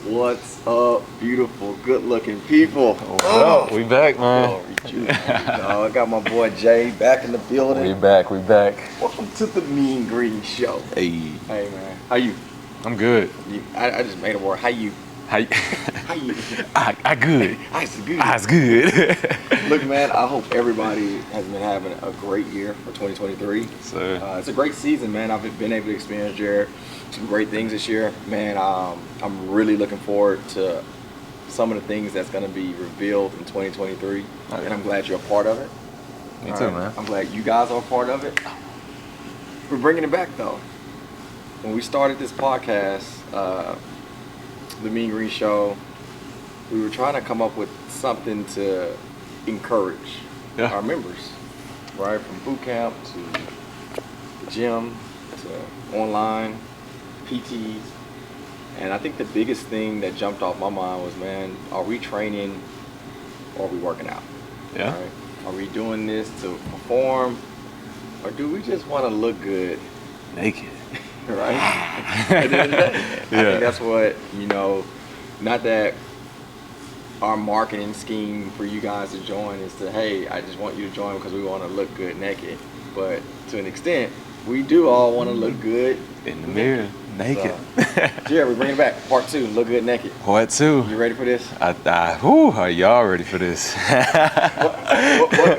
What's up, beautiful, good-looking people? Oh, we back, man. I got my boy Jay back in the building. We back. Welcome to the Mean Green Show. Hey, Man, how you? I'm good. I just made a word. How you? How you? How you? I good. I's good. I's good. Look, man, I hope everybody has been having a great year for 2023. Sir. It's a great season, man. I've been able to experience, Jared, some great things this year. Man, I'm really looking forward to some of the things that's going to be revealed in 2023. Okay. And I'm glad you're a part of it. Me too, man. I'm glad you guys are a part of it. We're bringing it back, though. When we started this podcast, the Mean Green Show, we were trying to come up with something to encourage our members, right? From boot camp to the gym to online, PTs. And I think the biggest thing that jumped off my mind was, man, are we training or are we working out? Yeah. Right? Are we doing this to perform or do we just want to look good? Naked. Right? At the end of the day, I think that's what, not that our marketing scheme for you guys to join is to, hey, I just want you to join because we want to look good naked. But to an extent, we do all want to look good in the mirror, naked. So, Jared, we're bringing it back. Part 2, look good naked. Part 2. You ready for this? Are y'all ready for this?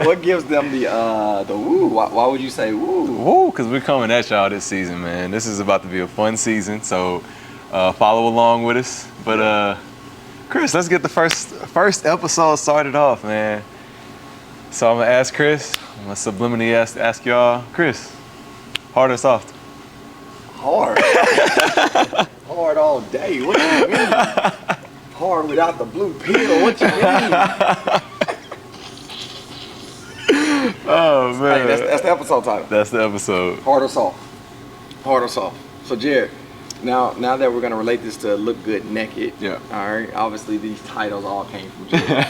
what gives them the woo? Why would you say woo? Woo, because we're coming at y'all this season, man. This is about to be a fun season, so follow along with us. But Chris, let's get the first episode started off, man. So I'm gonna ask Chris. I'm gonna subliminally ask y'all, Chris, hard or soft? Hard. Hard all day. What do you mean? Hard without the blue pill. What you mean? Oh man, hey, that's the episode title. That's the episode. Hard or soft? Hard or soft? So Jared, now that we're gonna relate this to look good naked. Yeah. All right. Obviously, these titles all came from Jared.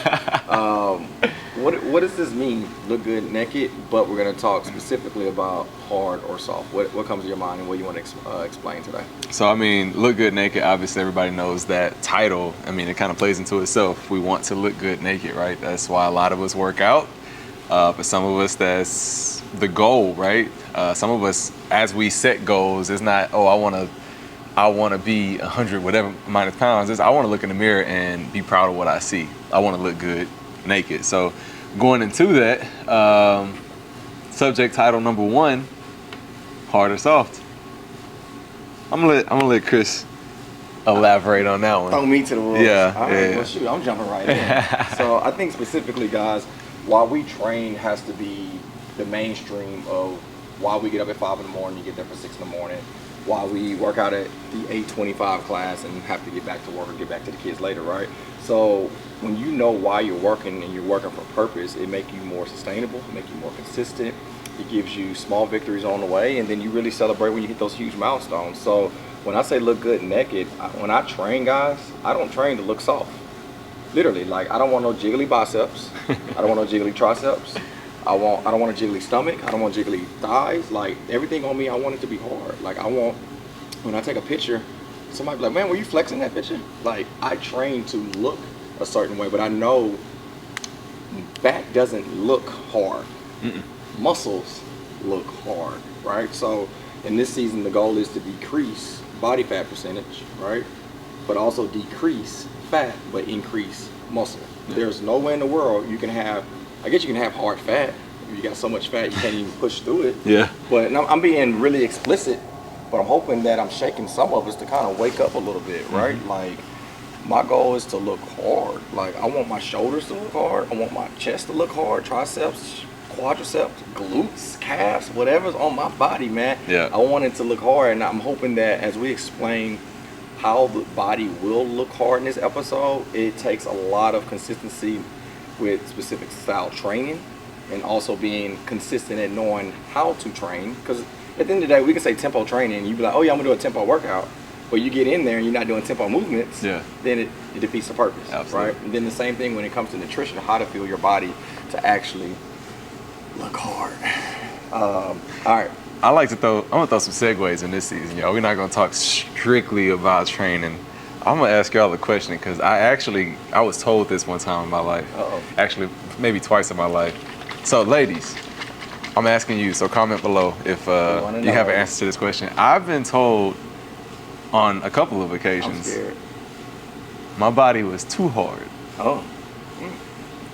What does this mean? Look good naked, but we're gonna talk specifically about hard or soft. What comes to your mind and what you want to explain today? So I mean, look good naked. Obviously, everybody knows that title. I mean, it kind of plays into itself. We want to look good naked, right? That's why a lot of us work out. For some of us, that's the goal, right? Some of us, as we set goals, it's not, oh, I want to be 100 whatever minus pounds. It's I want to look in the mirror and be proud of what I see. I want to look good naked. So going into that, subject title number 1, hard or soft. I'm gonna let Chris elaborate on that one. Throw me to the wolves. Yeah. All right, well, shoot, I'm jumping right in. So I think specifically, guys, why we train has to be the mainstream of why we get up at 5 in the morning, you get there for 6 in the morning, why we work out at the 8:25 class and have to get back to work or get back to the kids later, right? So when you know why you're working and you're working for purpose, it makes you more sustainable, it makes you more consistent, it gives you small victories on the way, and then you really celebrate when you hit those huge milestones. So when I say look good naked, when I train guys, I don't train to look soft. Literally, like I don't want no jiggly biceps, I don't want no jiggly triceps, I don't want a jiggly stomach, I don't want jiggly thighs. Like everything on me, I want it to be hard. Like I want, when I take a picture, somebody be like, man, were you flexing that picture? Like I train to look a certain way, but I know fat doesn't look hard. Muscles look hard, right? So in this season, the goal is to decrease body fat percentage, right? But also decrease fat, but increase muscle. There's no way in the world you can have, I guess you can have hard fat. You got so much fat you can't even push through it. Yeah. But I'm being really explicit, but I'm hoping that I'm shaking some of us to kind of wake up a little bit, right? Like my goal is to look hard. Like I want my shoulders to look hard. I want my chest to look hard, triceps, quadriceps, glutes, calves, whatever's on my body, man. Yeah. I want it to look hard, and I'm hoping that as we explain how the body will look hard in this episode, it takes a lot of consistency with specific style training and also being consistent at knowing how to train. Because at the end of the day, we can say tempo training, and you be like, oh yeah, I'm gonna do a tempo workout. But you get in there and you're not doing tempo movements, then it defeats the purpose. Absolutely. Right? And then the same thing when it comes to nutrition, how to fuel your body to actually look hard. All right. I'm gonna throw some segues in this season, y'all. We're not gonna talk strictly about training. I'm gonna ask y'all a question because I was told this one time in my life. Uh-oh. Actually, maybe twice in my life. So, ladies, I'm asking you. So, comment below if wanna you have an know. answer to this question. I've been told on a couple of I'm occasions scared. my body was too hard. Oh,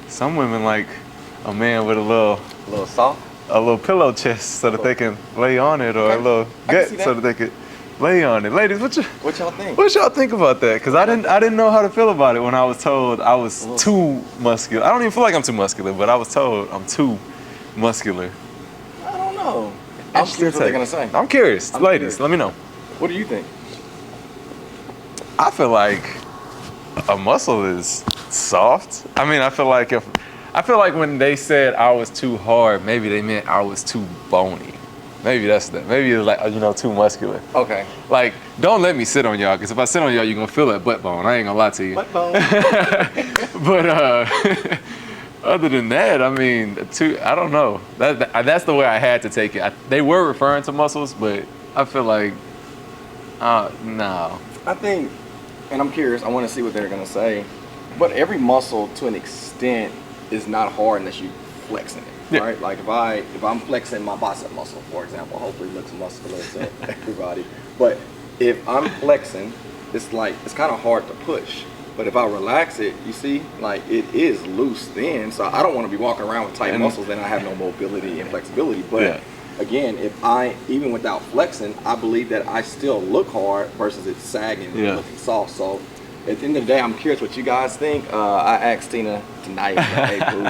Some women like a man with a little soft. a little pillow chest so that they can lay on it, or a Okay. little I can gut see that. so that they could lay on it. Ladies, What y'all think? what y'all think about that? Because I didn't know how to feel about it when I was told I was Well- too muscular. I don't even feel like I'm too muscular, but I was told I'm too muscular. I don't know. I'm curious what they're gonna say. I'm curious. I'm Ladies, curious. let me know. What do you think? I feel like a muscle is soft. I mean, I feel like when they said I was too hard, maybe they meant I was too bony. Maybe that's that. Maybe it's like, too muscular. Okay. Like, don't let me sit on y'all, because if I sit on y'all, you're gonna feel that butt bone. I ain't gonna lie to you. Butt bone. But other than that, I mean, I don't know. That's the way I had to take it. They were referring to muscles, but I feel like, no. I think, and I'm curious, I want to see what they're going to say, but every muscle to an extent is not hard unless you flexing it, Yeah. right? Like if I'm flexing my bicep muscle, for example, hopefully it looks muscular to everybody, but if I'm flexing, it's kind of hard to push. But if I relax it, you see, like it is loose then, so I don't want to be walking around with tight muscles, then I have no mobility and flexibility. But Yeah. again, even without flexing, I believe that I still look hard versus it's sagging and Yeah. looking soft. So at the end of the day, I'm curious what you guys think. I asked Tina tonight, like, hey boo,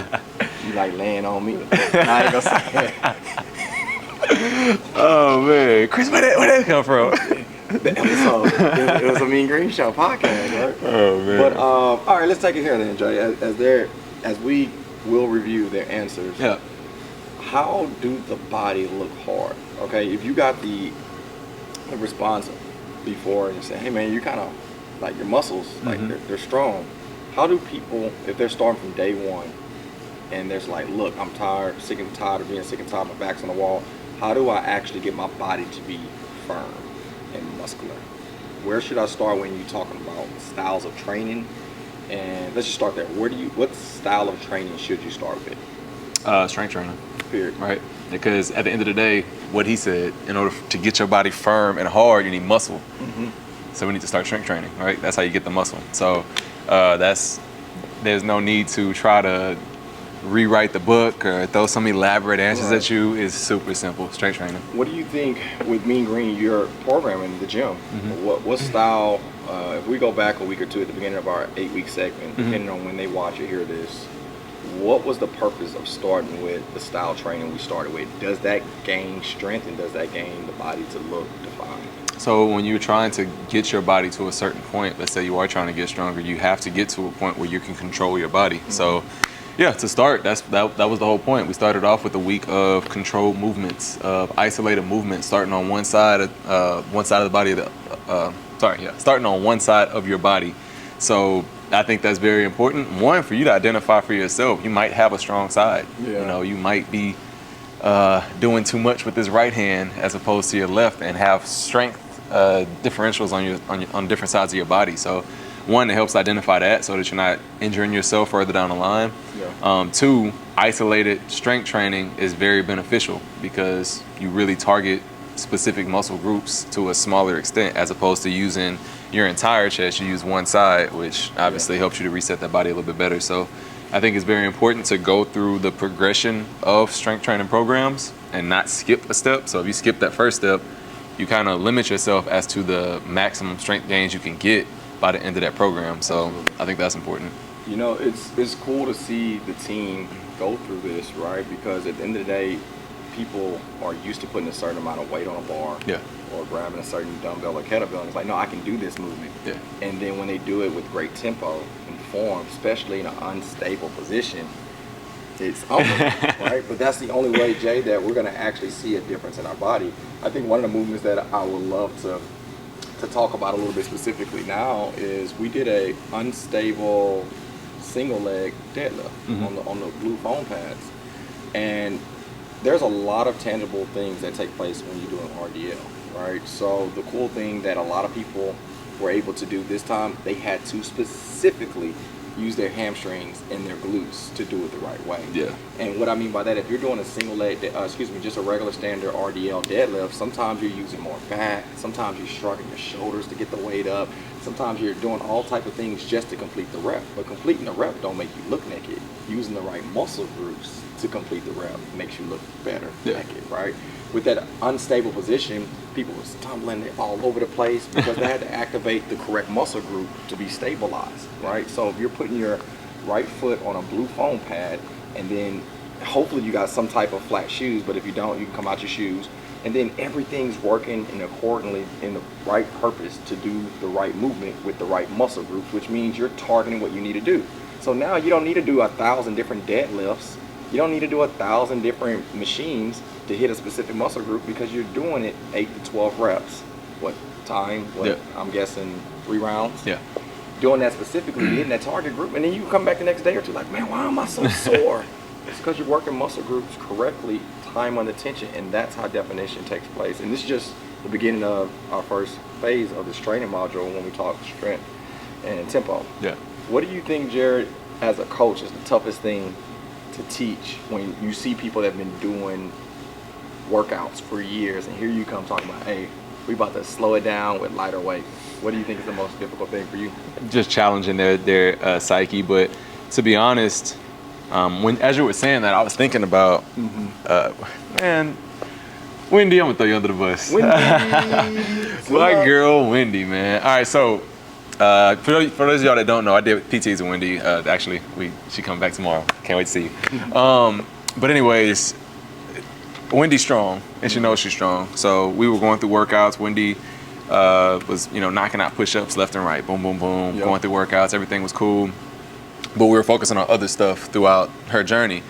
you like laying on me? I ain't gonna say it. Oh man, Chris, where that come from? The episode, it was a Mean Green Show podcast, right? Oh man. But all right, let's take it here then, Jay. As we will review their answers. Yeah. How do the body look hard? Okay, if you got the response before and you say, hey man, you kind of like your muscles, like they're strong. How do people, if they're starting from day one and there's like, look, I'm tired, sick and tired of being sick and tired, my back's on the wall, how do I actually get my body to be firm and muscular? Where should I start when you're talking about styles of training? And let's just start there. What style of training should you start with? Strength training. Period. Right? Because at the end of the day, what he said, in order to get your body firm and hard, you need muscle. So we need to start strength training, right? That's how you get the muscle. So there's no need to try to rewrite the book or throw some elaborate answers at you. It's super simple, strength training. What do you think with Mean Green, you're programming the gym? What style, if we go back a week or two at the beginning of our 8-week segment, depending on when they watch or hear this, what was the purpose of starting with the style training we started with? Does that gain strength and does that gain the body to look defined? So when you're trying to get your body to a certain point, let's say you are trying to get stronger, you have to get to a point where you can control your body. So yeah, to start, that was the whole point. We started off with a week of controlled movements, of isolated movements, starting on one side of the body. Starting on one side of your body. So I think that's very important. One, for you to identify for yourself. You might have a strong side. Yeah. You might be doing too much with this right hand as opposed to your left, and have strength differentials on different sides of your body. So one, it helps identify that so that you're not injuring yourself further down the line. Two, isolated strength training is very beneficial because you really target specific muscle groups to a smaller extent, as opposed to using your entire chest. You use one side, which obviously helps you to reset that body a little bit better. So I think it's very important to go through the progression of strength training programs and not skip a step. So if you skip that first step, you kind of limit yourself as to the maximum strength gains you can get by the end of that program. So I think that's important. It's cool to see the team go through this, right? Because at the end of the day, people are used to putting a certain amount of weight on a bar, or grabbing a certain dumbbell or kettlebell, and it's like, no, I can do this movement. And then when they do it with great tempo and form, especially in an unstable position, it's unbelievable, right? But that's the only way, Jay, that we're going to actually see a difference in our body. I think one of the movements that I would love to talk about a little bit specifically now is we did a unstable single leg deadlift on the blue foam pads, and there's a lot of tangible things that take place when you're doing RDL, right? So the cool thing that a lot of people were able to do this time, they had to specifically use their hamstrings and their glutes to do it the right way. Yeah. And what I mean by that, if you're doing a single leg, just a regular standard RDL deadlift, sometimes you're using more back, sometimes you're shrugging your shoulders to get the weight up, sometimes you're doing all type of things just to complete the rep. But completing the rep don't make you look naked. Using the right muscle groups to complete the rep makes you look better naked, right? With that unstable position, people were stumbling all over the place because they had to activate the correct muscle group to be stabilized, right? So if you're putting your right foot on a blue foam pad, and then hopefully you got some type of flat shoes, but if you don't, you can come out your shoes, and then everything's working in accordingly in the right purpose to do the right movement with the right muscle groups, which means you're targeting what you need to do. So now you don't need to do 1,000 different deadlifts. You don't need to do 1,000 different machines to hit a specific muscle group because you're doing it 8 to 12 reps. What time? I'm guessing 3 rounds. Yeah. Doing that specifically, hitting that target group, and then you come back the next day or two like, man, why am I so sore? It's because you're working muscle groups correctly, time under tension, and that's how definition takes place. And this is just the beginning of our first phase of this training module when we talk strength and tempo. Yeah. What do you think, Jared, as a coach, is the toughest thing to teach when you see people that have been doing workouts for years, and here you come talking about, hey, we about to slow it down with lighter weight? What do you think is the most difficult thing for you? Just challenging their psyche. But to be honest, as you were saying that, I was thinking about, man, Wendy, I'm gonna throw you under the bus. My girl, Wendy, man. All right, so for those of y'all that don't know, I did PTs with Wendy. Actually, she coming back tomorrow. Can't wait to see you. But anyways, Wendy's strong, and she knows she's strong. So we were going through workouts. Wendy was, knocking out push-ups left and right, boom, boom, boom, going through workouts. Everything was cool, but we were focusing on other stuff throughout her journey.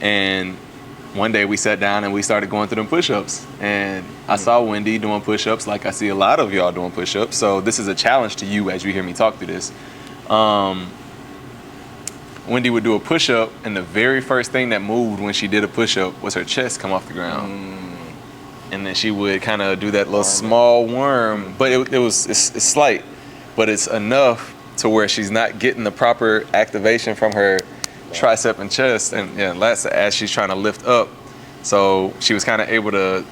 And one day we sat down and we started going through them push-ups, and I saw Wendy doing push-ups like I see a lot of y'all doing push-ups. So this is a challenge to you as you hear me talk through this. Wendy would do a push-up, and the very first thing that moved when she did a push-up was her chest come off the ground. And then she would kind of do that little small worm, but it's slight, but it's enough to where she's not getting the proper activation from her tricep and chest and lats as she's trying to lift up. So she was kind of able to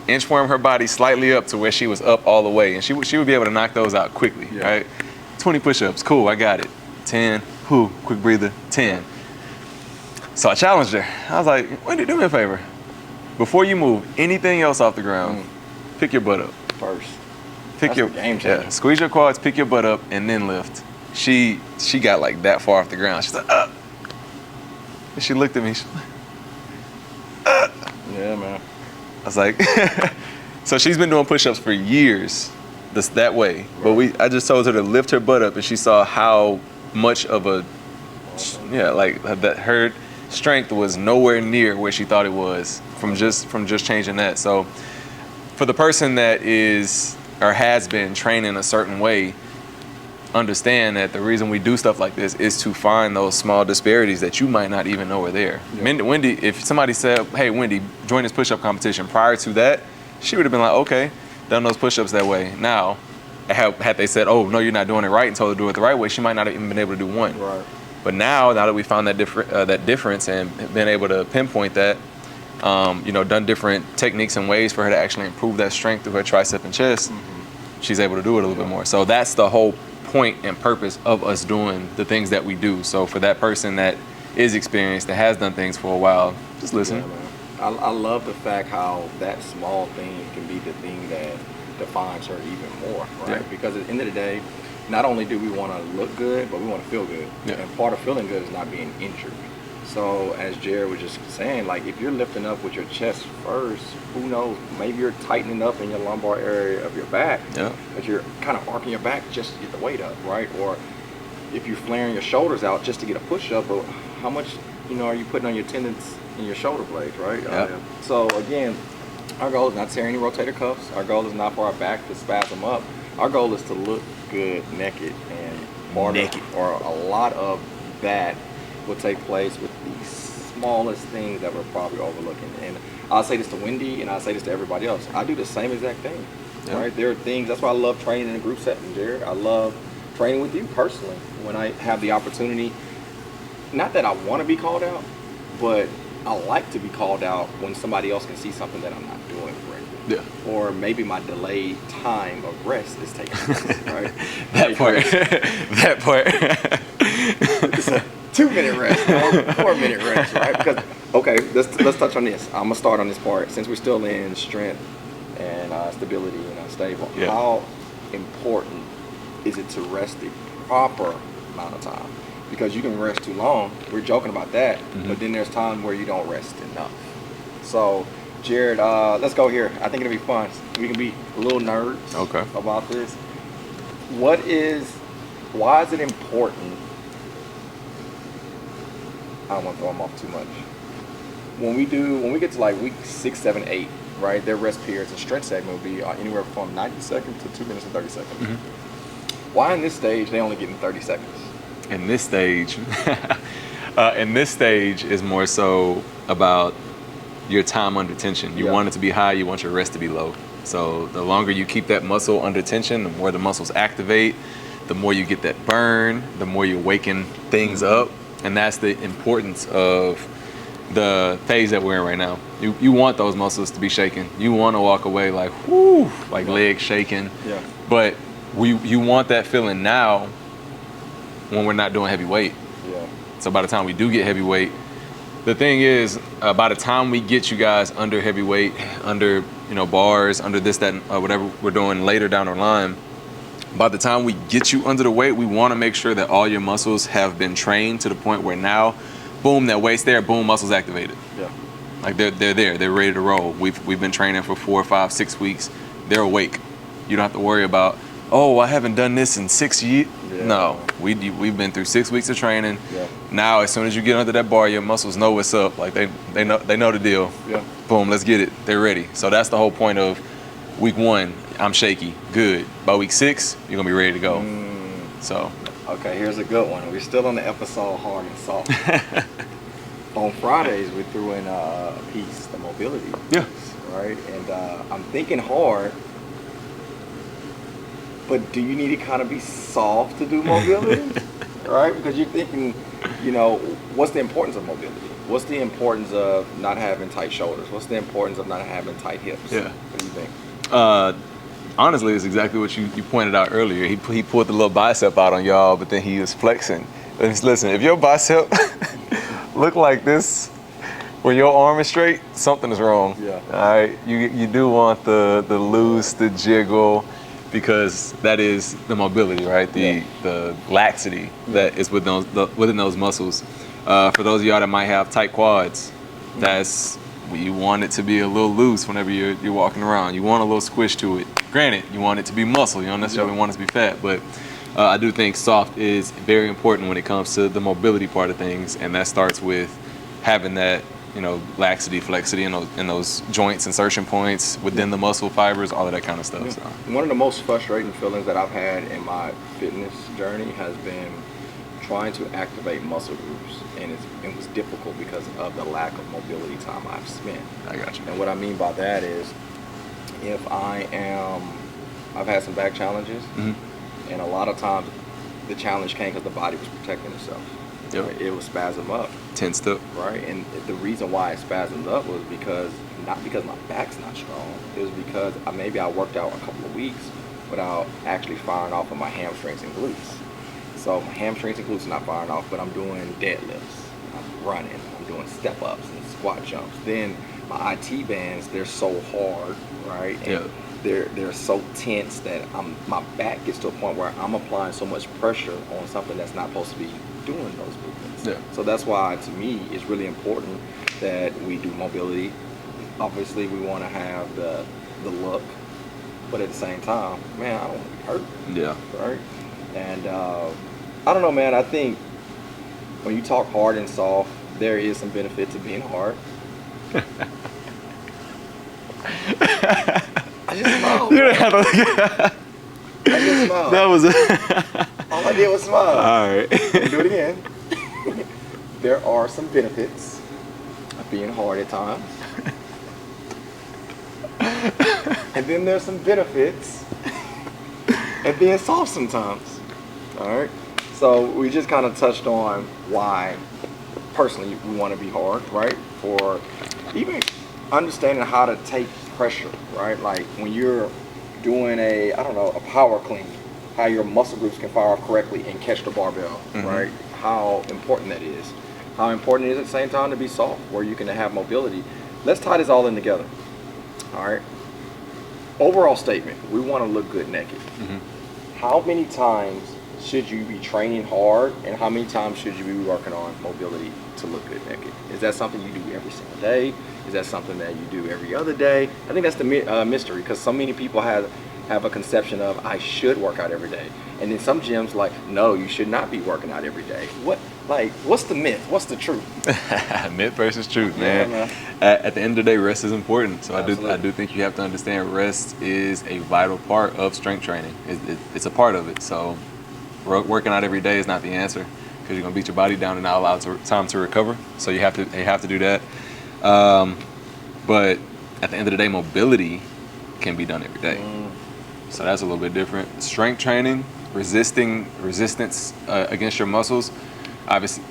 inchworm her body slightly up to where she was up all the way, and she would be able to knock those out quickly, right? 20 push-ups, cool, I got it. 10, quick breather, 10. So I challenged her. I was like, Wendy, do me a favor. Before you move anything else off the ground, pick your butt up First. Pick your game changer. squeeze your quads, pick your butt up, and then lift. She got like that far off the ground. She's like, up. And she looked at me. She's like, Yeah, man. I was like, so she's been doing push-ups for years, that way. Right. But I just told her to lift her butt up, and she saw how much of a, that her strength was nowhere near where she thought it was from just changing that. So for the person that is or has been training a certain way, understand that the reason we do stuff like this is to find those small disparities that you might not even know are there. Yeah. Wendy, if somebody said, hey, Wendy, join this push-up competition, prior to that, she would have been like, okay, done those push-ups that way. Now, had they said, oh, no, you're not doing it right, and told her to do it the right way, she might not have even been able to do one. Right. But now that we found that difference and been able to pinpoint that, done different techniques and ways for her to actually improve that strength through her tricep and chest, she's able to do it a little bit more. So that's the whole point and purpose of us doing the things that we do. So for that person that is experienced, that has done things for a while, just listen. Yeah, man. I love the fact how that small thing can be the thing that defines her even more, right? Yeah. Because at the end of the day, not only do we want to look good, but we want to feel good. Yeah. And part of feeling good is not being injured. So as Jared was just saying, like if you're lifting up with your chest first, who knows, maybe you're tightening up in your lumbar area of your back, but you're kind of arcing your back just to get the weight up, right? Or if you're flaring your shoulders out just to get a push up, but how much, are you putting on your tendons in your shoulder blades, right? So again, our goal is not to tear any rotator cuffs. Our goal is not for our back to spasm up. Our goal is to look good naked, and or a lot of that will take place with the smallest things that we're probably overlooking. And I'll say this to Wendy, and I'll say this to everybody else. I do the same exact thing. Yeah. right? There are things, that's why I love training in a group setting, Jared. I love training with you personally when I have the opportunity. Not that I want to be called out, but I like to be called out when somebody else can see something that I'm not doing correctly. Yeah. Or maybe my delayed time of rest is taking place, right? That part. That part. It's a 2-minute rest, 4-minute rest, right? Because, okay, let's touch on this. I'm going to start on this part. Since we're still in strength and stability and unstable, Yeah. how important is it to rest the proper amount of time? Because you can rest too long. We're joking about that, but then there's time where you don't rest enough. So, Jared, let's go here. I think it'll be fun. We can be little nerds about this. Why is it important? I don't want to throw them off too much. When we get to like week 6, 7, 8, right? Their rest periods and strength segment will be anywhere from 90 seconds to 2 minutes and 30 seconds. Why in this stage they only getting 30 seconds? In this stage, is more so about your time under tension. You want it to be high, you want your rest to be low. So the longer you keep that muscle under tension, the more the muscles activate, the more you get that burn, the more you're waking things up. And that's the importance of the phase that we're in right now. You want those muscles to be shaking. You want to walk away like, whoo, like legs shaking. Yeah. But you want that feeling now when we're not doing heavy weight. Yeah. So by the time we do get heavy weight, the thing is, by the time we get you guys under heavy weight, under bars, under this, that, whatever we're doing later down the line, by the time we get you under the weight, we want to make sure that all your muscles have been trained to the point where now, boom, that weight's there, boom, muscles activated. Yeah. Like they're there, they're ready to roll. We've been training for 4, 5, 6 weeks. They're awake. You don't have to worry about, oh, I haven't done this in 6 years. Yeah. No, we've been through 6 weeks of training. Yeah. Now, as soon as you get under that bar, your muscles know what's up. Like they know the deal. Yeah. Boom, let's get it. They're ready. So that's the whole point of week 1. I'm shaky. Good. By week 6, you're gonna be ready to go. So. Okay, here's a good one. We're still on the episode hard and soft. On Fridays, we threw in a piece, the mobility. Yeah. Piece, right, and I'm thinking hard. But do you need to kind of be soft to do mobility? Right? Because you're thinking, what's the importance of mobility? What's the importance of not having tight shoulders? What's the importance of not having tight hips? Yeah. What do you think? Honestly, it's exactly what you pointed out earlier. He pulled the little bicep out on y'all, but then he was flexing. Listen, if your bicep look like this when your arm is straight, something is wrong. Yeah. All right. You do want the loose, the jiggle, because that is the mobility, right? The laxity that is within those muscles. For those of y'all that might have tight quads, you want it to be a little loose whenever you're walking around. You want a little squish to it. Granted, you want it to be muscle. You don't necessarily want it to be fat, but I do think soft is very important when it comes to the mobility part of things, and that starts with having that laxity, flexity in those joints, insertion points within the muscle fibers, all of that kind of stuff. So. One of the most frustrating feelings that I've had in my fitness journey has been trying to activate muscle groups, and it was difficult because of the lack of mobility time I've spent. I got you. And what I mean by that is, if I've had some back challenges, and a lot of times the challenge came because the body was protecting itself. Yep. Right? It was spasm up. Tensed up. Right, and the reason why it spasmed up was not because my back's not strong. It was because maybe I worked out a couple of weeks without actually firing off of my hamstrings and glutes. So my hamstrings and glutes are not firing off, but I'm doing deadlifts, I'm running, I'm doing step-ups and squat jumps. Then my IT bands, they're so hard, right? And they're so tense that my back gets to a point where I'm applying so much pressure on something that's not supposed to be doing those movements. Yeah. So that's why, to me, it's really important that we do mobility. Obviously, we want to have the look, but at the same time, man, I don't want to be hurt. Yeah. Right? And I don't know, man. I think when you talk hard and soft, there is some benefit to being hard. I just smiled. You didn't have to. I just smiled. That was all I did was smile. All right. Do it again. There are some benefits of being hard at times. And then there's some benefits. And being soft sometimes. All right. So we just kind of touched on why, personally, we want to be hard, right? For even understanding how to take pressure, right? Like when you're doing a power clean, how your muscle groups can fire off correctly and catch the barbell, right? How important that is. How important it is at the same time to be soft, where you can have mobility. Let's tie this all in together. All right. Overall statement: we want to look good naked. How many times should you be training hard, and how many times should you be working on mobility to look good naked? Is that something you do every single day? Is that something that you do every other day? I think that's the mystery, because so many people have a conception of I should work out every day, and then some gyms like, no, you should not be working out every day. What's the myth? What's the truth? Myth versus truth, man. Man. At the end of the day, rest is important. So Absolutely. I do think you have to understand rest is a vital part of strength training. It's a part of it. So working out every day is not the answer, because you're gonna beat your body down and not allow time to recover. So you have to do that. But at the end of the day, mobility can be done every day. So that's a little bit different. Strength training, resistance against your muscles. Obviously,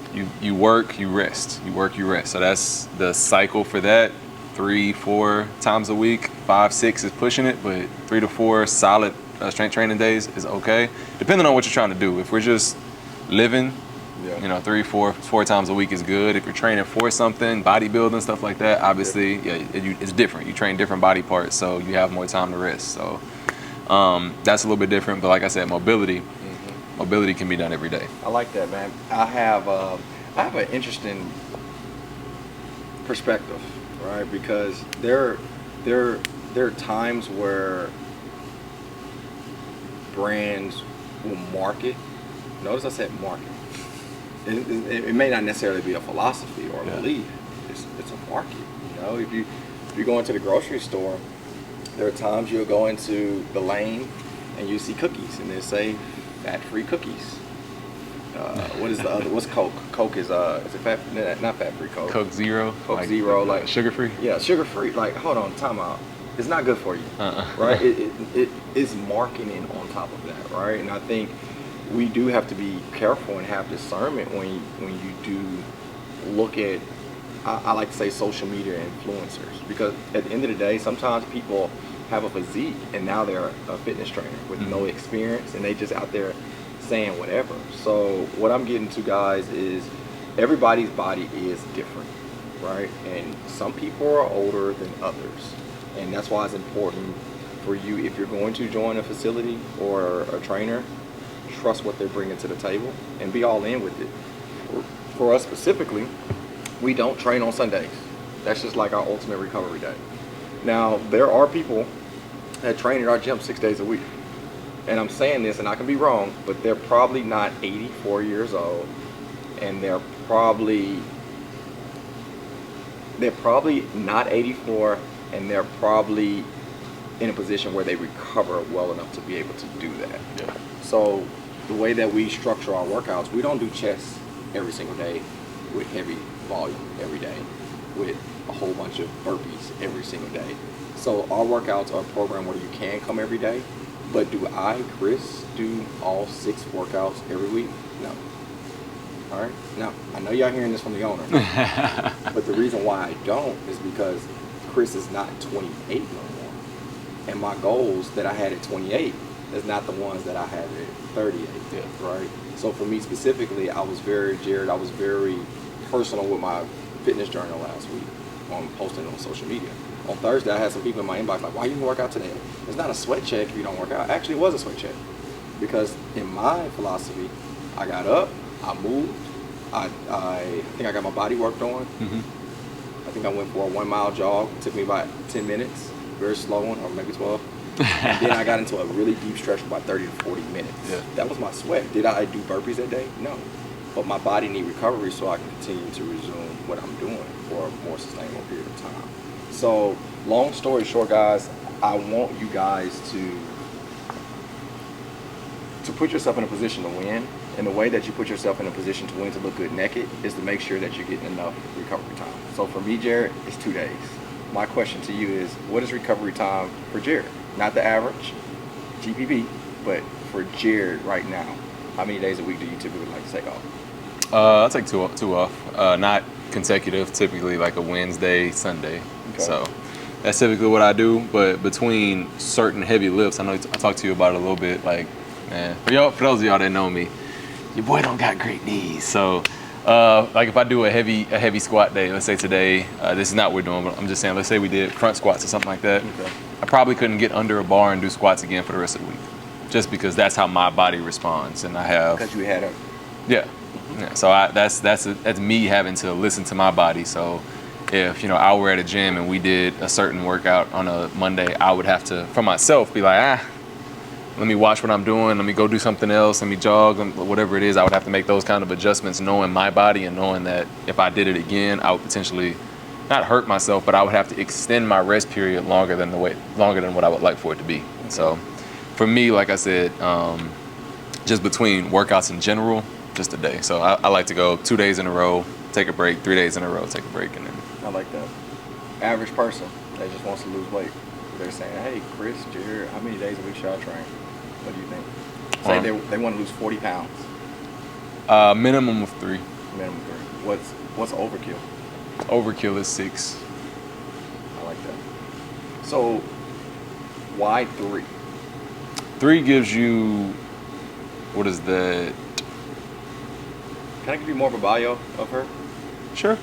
you work, you rest. You work, you rest. So that's the cycle for that. 3-4 times a week. 5-6 is pushing it, but 3 to 4 solid strength training days is okay, depending on what you're trying to do. If we're just living, 3-4 times a week is good. If you're training for something, bodybuilding, stuff like that, obviously, it's different. You train different body parts, so you have more time to rest. So that's a little bit different. But like I said, mobility can be done every day. I like that, man. I have an interesting perspective, right? Because there are times where brands will market. Notice I said market. It may not necessarily be a philosophy or a belief. It's a market. If you go into the grocery store, there are times you'll go into the lane and you see cookies, and they say fat-free cookies. What is the other? What's Coke? Coke is it not fat-free Coke? Coke Zero. Coke Zero, like sugar-free. Yeah, sugar-free. Like, hold on, time out. It's not good for you, right? It is marketing on top of that, right? And I think we do have to be careful and have discernment when you do look at, I like to say, social media influencers, because at the end of the day, sometimes people have a physique and now they're a fitness trainer with no experience, and they just out there saying whatever. So what I'm getting to, guys, is everybody's body is different, right? And some people are older than others, and that's why it's important for you, if you're going to join a facility or a trainer, trust what they're bringing to the table and be all in with it. For us specifically, we don't train on Sundays. That's just like our ultimate recovery day. Now, there are people that train at our gym 6 days a week. And I'm saying this, and I can be wrong, but they're probably not 84 years old, and they're probably not 84, and they're probably in a position where they recover well enough to be able to do that. Yeah. So the way that we structure our workouts, we don't do chest every single day with heavy volume every day with a whole bunch of burpees every single day. So our workouts are programmed where you can come every day, but do I, Chris, do all 6 workouts every week? No. All right? Now, I know y'all hearing this from the owner, but the reason why I don't is because Chris is not 28 no more. And my goals that I had at 28 is not the ones that I had at 38, right? So for me specifically, I was very personal with my fitness journal last week on posting on social media. On Thursday, I had some people in my inbox like, why you didn't work out today? It's not a sweat check if you don't work out. Actually, it was a sweat check, because in my philosophy, I got up, I moved, I think I got my body worked on. I think I went for a 1 mile jog. It took me about 10 minutes, very slow one, or maybe 12. And then I got into a really deep stretch for about 30 to 40 minutes. Yeah. That was my sweat. Did I do burpees that day? No. But my body need recovery so I can continue to resume what I'm doing for a more sustainable period of time. So, long story short, guys, I want you guys to put yourself in a position to win. And the way that you put yourself in a position to win, to look good naked, is to make sure that you're getting enough recovery time. So for me, Jared, it's 2 days. my question to you is, what is recovery time for Jared? Not the average GPP, but for Jared right now. How many days a week do you typically like to take off? I'll take two off. Not consecutive, typically like a Wednesday, Sunday. Okay. So that's typically what I do. But between certain heavy lifts, I know I talked to you about it a little bit. Like, man, for those of y'all that know me, your boy don't got great knees. So, like if I do a heavy squat day, let's say today, this is not what we're doing, but I'm just saying, let's say we did front squats or something like that. Okay. I probably couldn't get under a bar and do squats again for the rest of the week, just because that's how my body responds, and I have. Because you had a. Yeah. Yeah. So that's me having to listen to my body. So if I were at a gym and we did a certain workout on a Monday, I would have to, for myself, be like, let me watch what I'm doing. Let me go do something else. Let me jog, whatever it is. I would have to make those kind of adjustments, knowing my body and knowing that if I did it again, I would potentially not hurt myself, but I would have to extend my rest period longer than what I would like for it to be. Okay. So for me, like I said, just between workouts in general, just a day. So I like to go 2 days in a row, take a break, 3 days in a row, take a break, and then. I like that. Average person that just wants to lose weight, they're saying, hey, Chris, Jared, how many days a week should I train? What do you think? Say they want to lose 40 pounds. Minimum of 3. Minimum 3. What's overkill? Overkill is 6. I like that. So why 3? 3 gives you, what is that? Can I give you more of a bio of her? Sure.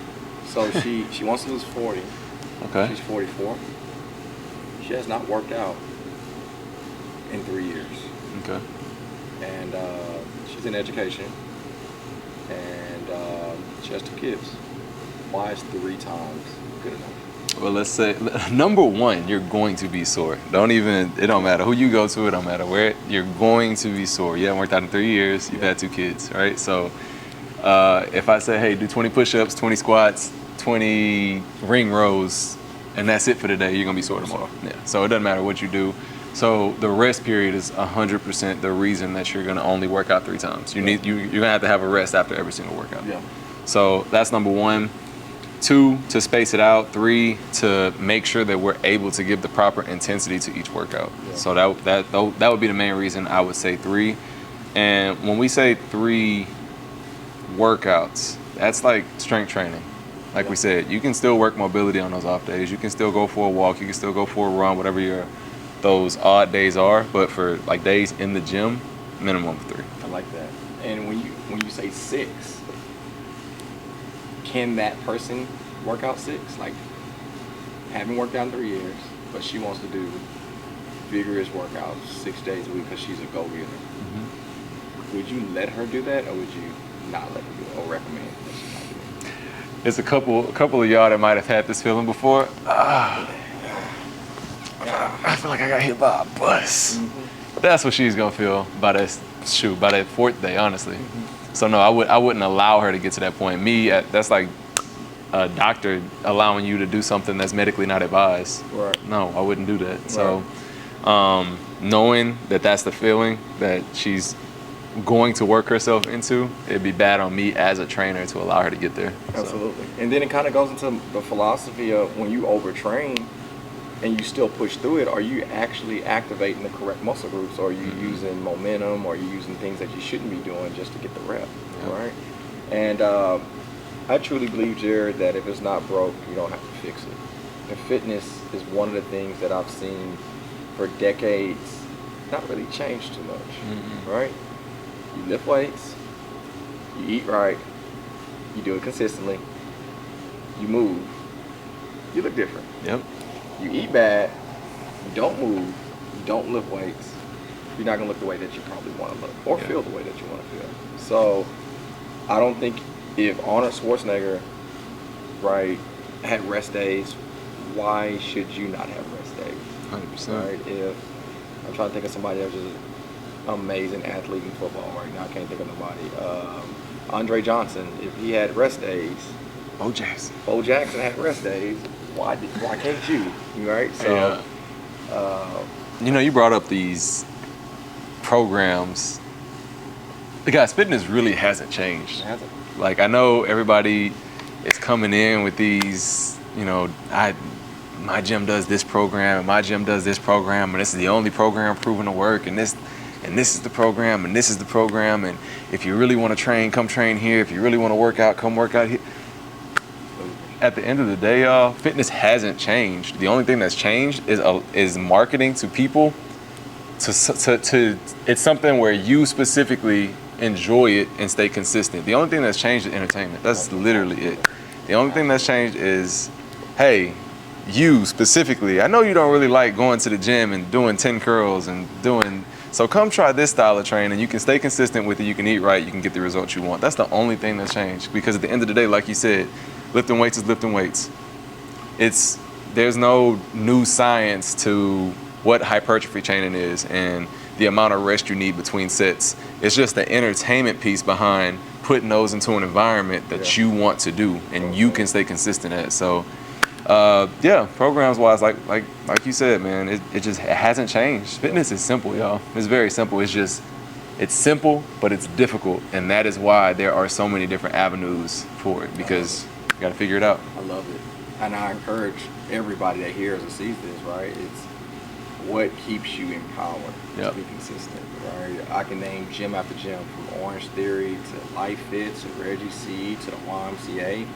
So she wants to lose 40. Okay. She's 44. She has not worked out in 3 years. Okay. And she's in education. And she has 2 kids. Why is 3 times good enough? Well, let's say, number 1, you're going to be sore. It don't matter who you go to, it don't matter where, you're going to be sore. You haven't worked out in 3 years, you've had 2 kids, right? So if I say, hey, do 20 push-ups, 20 squats, 20 ring rows, and that's it for the day, you're gonna be sore tomorrow. Yeah. So it doesn't matter what you do. So the rest period is 100% the reason that you're gonna only work out 3 times. You're gonna have a rest after every single workout. Yeah. So that's number 1. 2, to space it out. 3, to make sure that we're able to give the proper intensity to each workout. Yeah. So that would be the main reason I would say 3. And when we say 3 workouts, that's like strength training. Like we said, you can still work mobility on those off days. You can still go for a walk. You can still go for a run, whatever those odd days are. But for like days in the gym, minimum of 3. I like that. And when you say 6, can that person work out 6? Like, haven't worked out in 3 years, but she wants to do vigorous workouts 6 days a week because she's a go-getter. Mm-hmm. Would you let her do that, or would you not let her do it, or recommend that she not do it? It's a couple of y'all that might have had this feeling before. I feel like I got hit by a bus. Mm-hmm. That's what she's gonna feel by that 4th day, honestly. Mm-hmm. So no, I wouldn't allow her to get to that point. That's like a doctor allowing you to do something that's medically not advised. Right. No, I wouldn't do that. Right. So knowing that that's the feeling that she's going to work herself into, it'd be bad on me as a trainer to allow her to get there. Absolutely. So. And then it kind of goes into the philosophy of when you overtrain and you still push through it, are you actually activating the correct muscle groups? Or are you using momentum? Or are you using things that you shouldn't be doing just to get the rep? Yeah. Right? And I truly believe, Jared, that if it's not broke, you don't have to fix it. And fitness is one of the things that I've seen for decades not really change too much. Mm-hmm. Right? You lift weights, you eat right, you do it consistently, you move, you look different. Yep. You eat bad, you don't move, you don't lift weights, you're not gonna look the way that you probably want to look, or feel the way that you want to feel. So I don't think if Arnold Schwarzenegger, right, had rest days, why should you not have rest days? 100%. Right? If I'm trying to think of somebody else who's amazing athlete in football right now. I can't think of nobody. Andre Johnson, if he had rest days. Bo Jackson. Bo Jackson had rest days. Why can't you? Right? So, you brought up these programs. The guys, fitness really hasn't changed. It hasn't. Like, I know everybody is coming in with these, my gym does this program and my gym does this program and this is the only program proven to work and this is the program and this is the program, and if you really want to train, come train here. If you really want to work out, come work out here. At the end of the day, y'all, fitness hasn't changed. The only thing that's changed is marketing to people. To it's something where you specifically enjoy it and stay consistent. The only thing that's changed is entertainment. That's literally it. The only thing that's changed is, hey, you specifically, I know you don't really like going to the gym and doing 10 curls and so come try this style of training. You can stay consistent with it, you can eat right, you can get the results you want. That's the only thing that's changed, because at the end of the day, like you said, lifting weights is lifting weights. There's no new science to what hypertrophy training is and the amount of rest you need between sets. It's just the entertainment piece behind putting those into an environment that you want to do and you can stay consistent at. So programs wise, like you said, man, it hasn't changed. Fitness is simple, y'all. It's very simple. It's simple, but it's difficult, and that is why there are so many different avenues for it, because you got to figure it out. I love it, and I encourage everybody that hears or sees this, right? It's what keeps you empowered to be consistent, right? I can name gym after gym, from Orange Theory to Life Fit to Reggie C to the YMCA.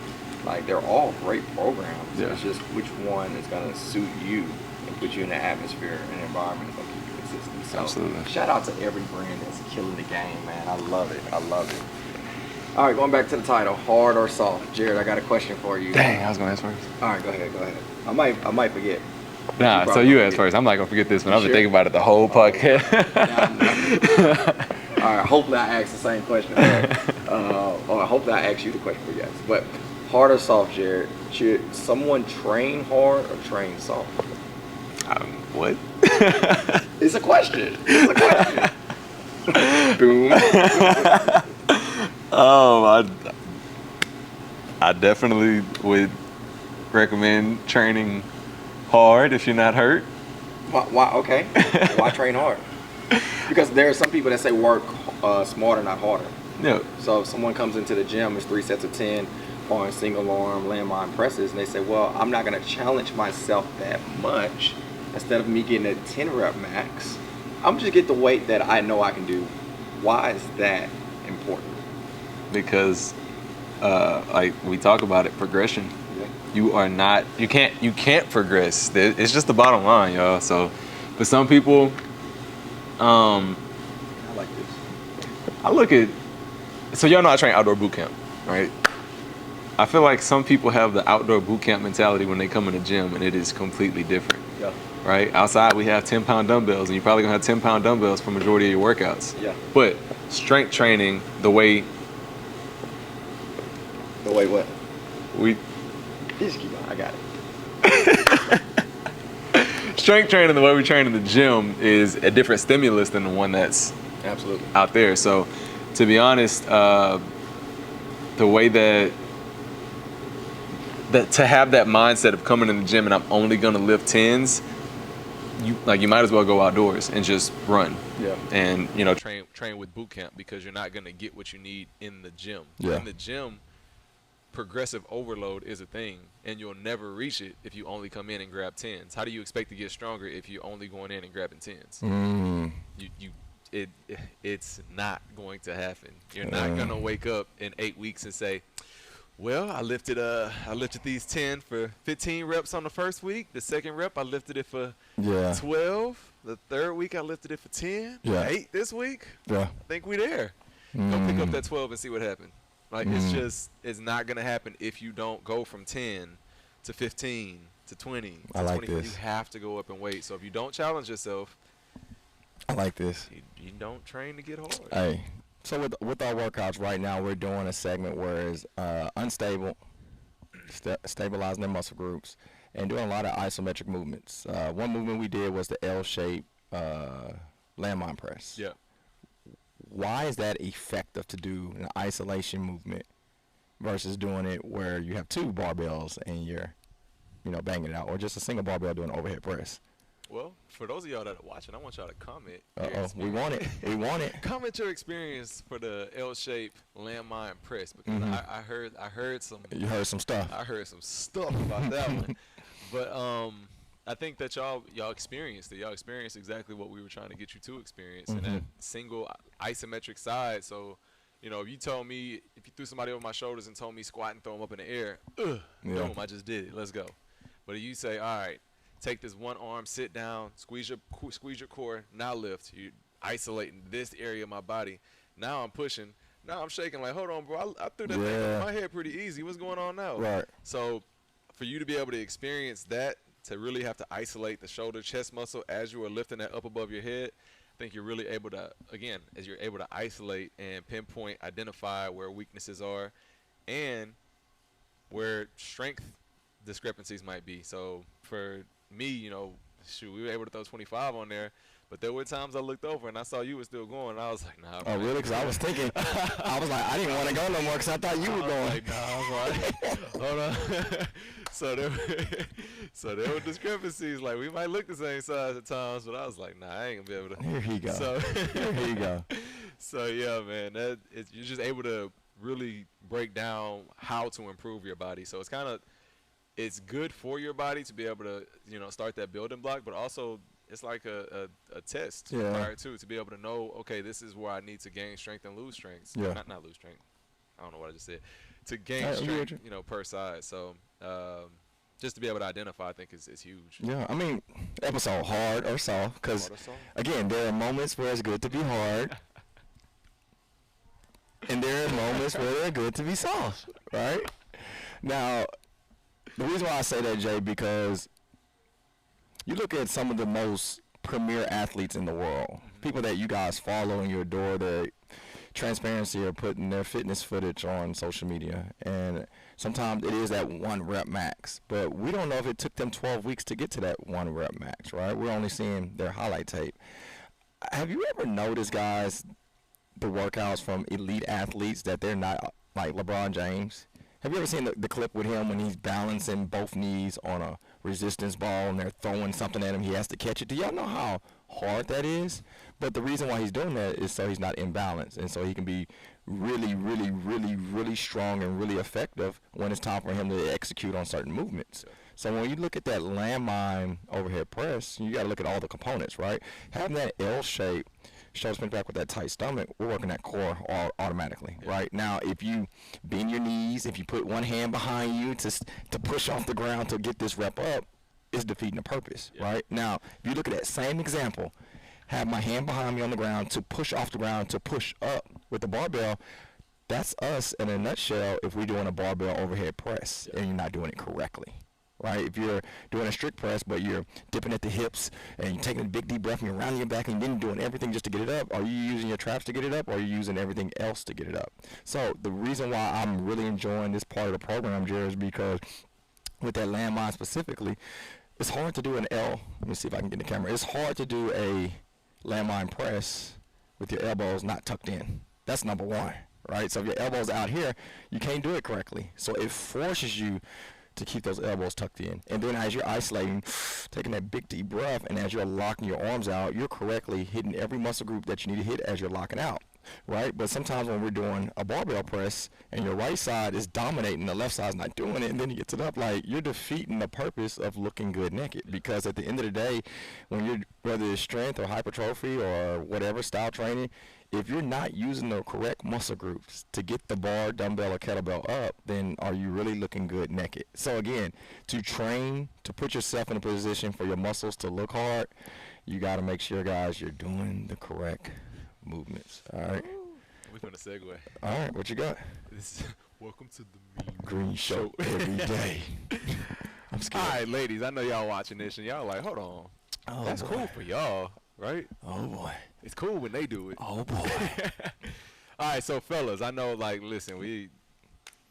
Like, they're all great programs. Yeah. It's just which one is going to suit you and put you in an atmosphere and an environment that's going to keep you consistent. So, absolutely. Shout out to every brand that's killing the game, man. I love it. All right, going back to the title, hard or soft. Jared, I got a question for you. Dang, I was going to ask first. All right, go ahead. I might forget. Nah, so you ask first. I'm not going to forget this one. I've been thinking about it the whole podcast. All right, hopefully I ask the same question. Or hopefully I ask you the question for you guys. But hard or soft, Jared? Should someone train hard or train soft? What? It's a question. Boom. I definitely would recommend training hard if you're not hurt. Why? Okay. Why train hard? Because there are some people that say work smarter, not harder. Yeah. So if someone comes into the gym, it's 3 sets of 10 on single arm landmine presses, and they say, well, I'm not going to challenge myself that much. Instead of me getting a 10 rep max, I'm just get the weight that I know I can do. Why is that important? Because like we talk about it, progression. Yeah. You can't progress. It's just the bottom line, y'all. So for some people, I like this. I look at, so y'all know I train outdoor boot camp, right? I feel like some people have the outdoor boot camp mentality when they come in the gym, and it is completely different. Yeah. Right? Outside we have 10-pound dumbbells, and you're probably gonna have 10-pound dumbbells for majority of your workouts. Yeah. But strength training, the way what? we Just keep going. I got it. strength training, the way we train in the gym, is a different stimulus than the one that's Absolutely out there. So, to be honest, the way that to have that mindset of coming in the gym and I'm only gonna lift 10s, you might as well go outdoors and just run. Yeah. And train with boot camp, because you're not gonna get what you need in the gym. Yeah. In the gym, progressive overload is a thing, and you'll never reach it if you only come in and grab 10s. How do you expect to get stronger if you're only going in and grabbing 10s? It's not going to happen. You're not gonna wake up in 8 weeks and say, well, I lifted these 10 for 15 reps on the first week. The second rep, I lifted it for 12. The third week, I lifted it for 10. 8 this week. I think we there. Go pick up that 12 and see what happened. Like, it's not going to happen if you don't go from 10 to 15 to 20 to 24. You have to go up and weight. So if you don't challenge yourself, I like this. You don't train to get hard. Hey, so with our workouts right now, we're doing a segment where it's unstable, stabilizing their muscle groups, and doing a lot of isometric movements. One movement we did was the L-shape landmine press. Yeah. Why is that effective to do an isolation movement versus doing it where you have 2 barbells and you're, banging it out, or just a single barbell doing an overhead press? Well, for those of y'all that are watching, I want y'all to comment. We want it. We want it. Comment your experience for the L-shaped landmine press, because I heard some. You heard some stuff. I heard some stuff about that one. But I think that y'all experienced it. Y'all experienced exactly what we were trying to get you to experience in that single isometric side. So, you know, if you threw somebody over my shoulders and told me squat and throw them up in the air, boom, I just did it. Let's go. But if you say, all right, take this one arm, sit down, squeeze your core, now lift. You're isolating this area of my body. Now I'm pushing. Now I'm shaking like, hold on, bro. I threw that thing over my head pretty easy. What's going on now? Right. So for you to be able to experience that, to really have to isolate the shoulder chest muscle as you are lifting that up above your head, I think you're really able to, again, as you're able to isolate and pinpoint, identify where weaknesses are and where strength discrepancies might be. So for me, you know, shoot, we were able to throw 25 on there, but there were times I looked over and I saw you were still going, and I was like, nah. Oh, really? Because I was thinking, I was like, I didn't want to go no more because I thought you were going. Like, nah, I was like, hold on. so there were discrepancies. Like, we might look the same size at times, but I was like, nah, I ain't gonna be able to. Here you go. So here you go. So yeah, man, you're just able to really break down how to improve your body. So it's good for your body to be able to, you know, start that building block, but also it's like a test prior to be able to know, okay, this is where I need to gain strength and lose strength. Yeah. Not lose strength. I don't know what I just said. To gain strength, you know, per side. So just to be able to identify, I think is huge. Yeah, I mean, episode hard or soft, because again, there are moments where it's good to be hard, and there are moments where they're good to be soft, right? Now, the reason why I say that, Jay, because you look at some of the most premier athletes in the world, people that you guys follow and you adore, the transparency of putting their fitness footage on social media, and sometimes it is that 1 rep max, but we don't know if it took them 12 weeks to get to that 1 rep max, right? We're only seeing their highlight tape. Have you ever noticed, guys, the workouts from elite athletes that they're not like LeBron James? Have you ever seen the clip with him when he's balancing both knees on a resistance ball and they're throwing something at him, he has to catch it? Do y'all know how hard that is? But the reason why he's doing that is so he's not imbalanced, and so he can be really, really, really, really strong and really effective when it's time for him to execute on certain movements. So when you look at that landmine overhead press, you got to look at all the components, right? Having that L shape, shoulder spin back with that tight stomach, we're working that core automatically, right? Now, if you bend your knees, if you put one hand behind you to push off the ground to get this rep up, it's defeating the purpose, right? Now, if you look at that same example, have my hand behind me on the ground to push off the ground to push up with the barbell, that's us in a nutshell if we're doing a barbell overhead press and you're not doing it correctly. Right? If you're doing a strict press, but you're dipping at the hips and you're taking a big deep breath and you're rounding your back and then doing everything just to get it up, are you using your traps to get it up, or are you using everything else to get it up? So the reason why I'm really enjoying this part of the program, Jared, is because with that landmine specifically, it's hard to do an L. Let me see if I can get the camera. It's hard to do a landmine press with your elbows not tucked in. That's number one, right? So if your elbows out here, you can't do it correctly. So it forces you to keep those elbows tucked in. And then as you're isolating, taking that big deep breath, and as you're locking your arms out, you're correctly hitting every muscle group that you need to hit as you're locking out, right? But sometimes when we're doing a barbell press and your right side is dominating, the left side's not doing it, and then you get it up, like, you're defeating the purpose of looking good naked. Because at the end of the day, when you're, whether it's strength or hypertrophy or whatever style training, if you're not using the correct muscle groups to get the bar, dumbbell, or kettlebell up, then are you really looking good naked? So again, to train, to put yourself in a position for your muscles to look hard, you got to make sure, guys, you're doing the correct movements. All right. We're gonna segue. All right, what you got? Welcome to the Mean Green Show every day. I'm scared. All right, ladies, I know y'all watching this and y'all like, hold on, that's cool for y'all, right? Oh boy, it's cool when they do it. Oh boy. All right, so fellas, I know, like, listen,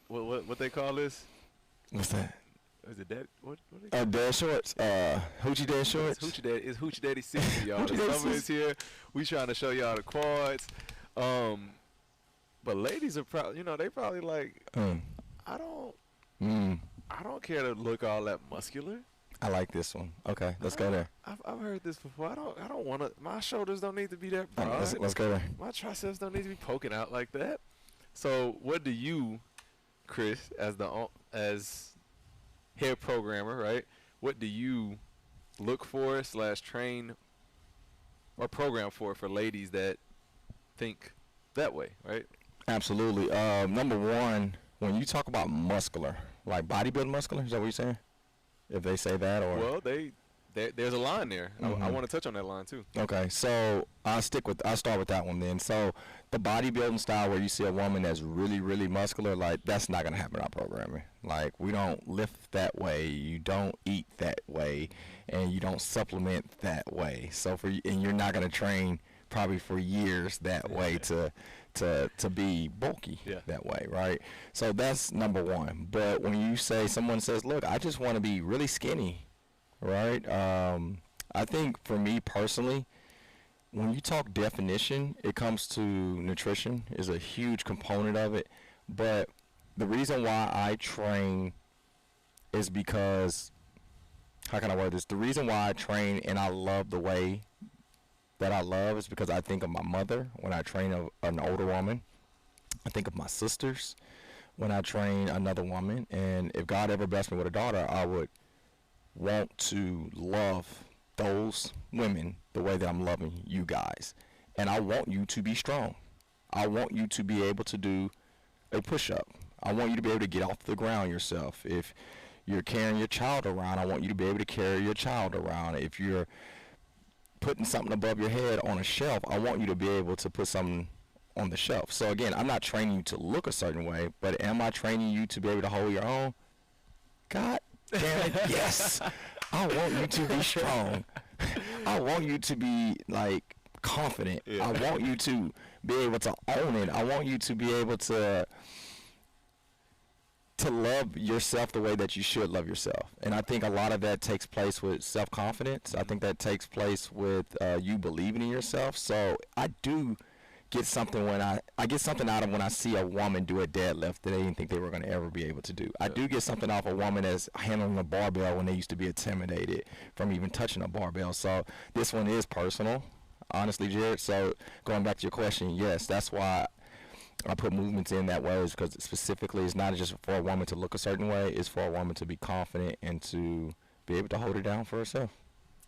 what they call this? What's that? Is it that? What dad shorts. Hoochie dad shorts. It's Hoochie Daddy season, y'all. The summer is here. We trying to show y'all the quads. But ladies are probably, they probably like, I don't care to look all that muscular. I like this one. Okay, let's go there. I've heard this before. I don't want to. My shoulders don't need to be that broad. Let's go there. My triceps don't need to be poking out like that. So, what do you, Chris, as head programmer, right? what do you look for / train or program for ladies that think that way, right? Absolutely. Number one, when you talk about muscular, like bodybuilding muscular, is that what you're saying? If they say that, or Well, there's a line there. I want to touch on that line too. okay, so I'll start with that one then. So the bodybuilding style where you see a woman that's really, really muscular, like that's not gonna happen in our programming. Like we don't lift that way, you don't eat that way, and you don't supplement that way. So and you're not gonna train probably for years that way to be bulky that way, right? So that's number one. But when you say someone says, look, I just want to be really skinny, right? I think for me personally, when you talk definition, it comes to nutrition is a huge component of it. But the reason why I train is because, how can I word this? The reason why I train and I love the way that I love is because I think of my mother when I train an older woman. I think of my sisters when I train another woman. And if God ever blessed me with a daughter, I would want to love those women the way that I'm loving you guys. And I want you to be strong. I want you to be able to do a push-up. I want you to be able to get off the ground yourself. If you're carrying your child around, I want you to be able to carry your child around. If you're putting something above your head on a shelf, I want you to be able to put something on the shelf. So again, I'm not training you to look a certain way, but am I training you to be able to hold your own? God damn it, yes. I want you to be strong. I want you to be like confident. Yeah. I want you to be able to own it. I want you to be able to love yourself the way that you should love yourself. And I think a lot of that takes place with self-confidence. I think that takes place with you believing in yourself. So I do get something when I get something out of when I see a woman do a deadlift that they didn't think they were going to ever be able to do. I do get something off a woman that's handling a barbell when they used to be intimidated from even touching a barbell. So this one is personal, honestly, Jared. So going back to your question, yes, that's why I put movements in that way, is because specifically it's not just for a woman to look a certain way, it's for a woman to be confident and to be able to hold it down for herself.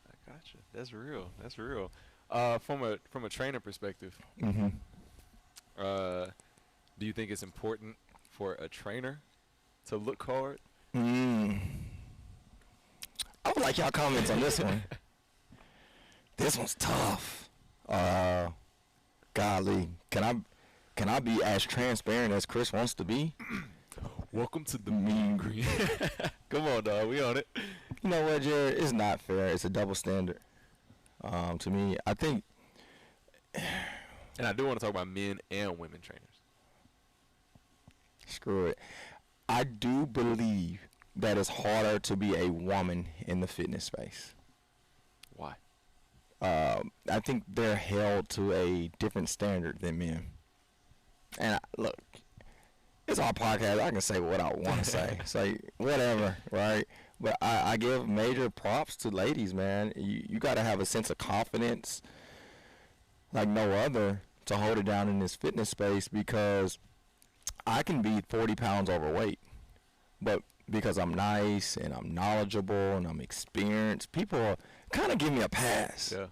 I gotcha. That's real. That's real. From a trainer perspective, Mm-hmm. Do you think it's important for a trainer to look hard? I would like y'all comments on this one. This one's tough. Golly, can I be as transparent as Chris wants to be? Welcome to the mean green. Come on, dog. We on it. You know what, Jared? It's not fair. It's a double standard. To me, I think. And I do want to talk about men and women trainers. Screw it. I do believe that it's harder to be a woman in the fitness space. Why? I think they're held to a different standard than men. And look, it's our podcast. I can say what I want to say. Say whatever, right? But I give major props to ladies, man. You got to have a sense of confidence like no other to hold it down in this fitness space, because I can be 40 pounds overweight, but because I'm nice and I'm knowledgeable and I'm experienced, people kind of give me a pass. Yeah.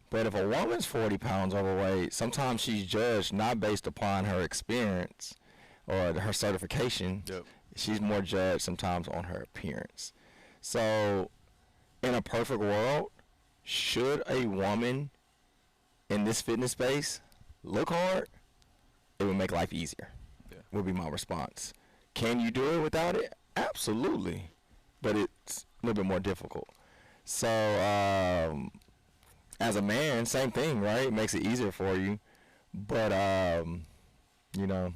But if a woman's 40 pounds overweight, sometimes she's judged not based upon her experience or her certification. Yep. She's more judged sometimes on her appearance. So, in a perfect world, should a woman in this fitness space look hard? It would make life easier. Yeah. Would be my response. Can you do it without it? Absolutely. But it's a little bit more difficult. So, as a man, same thing, right? It makes it easier for you. But, you know,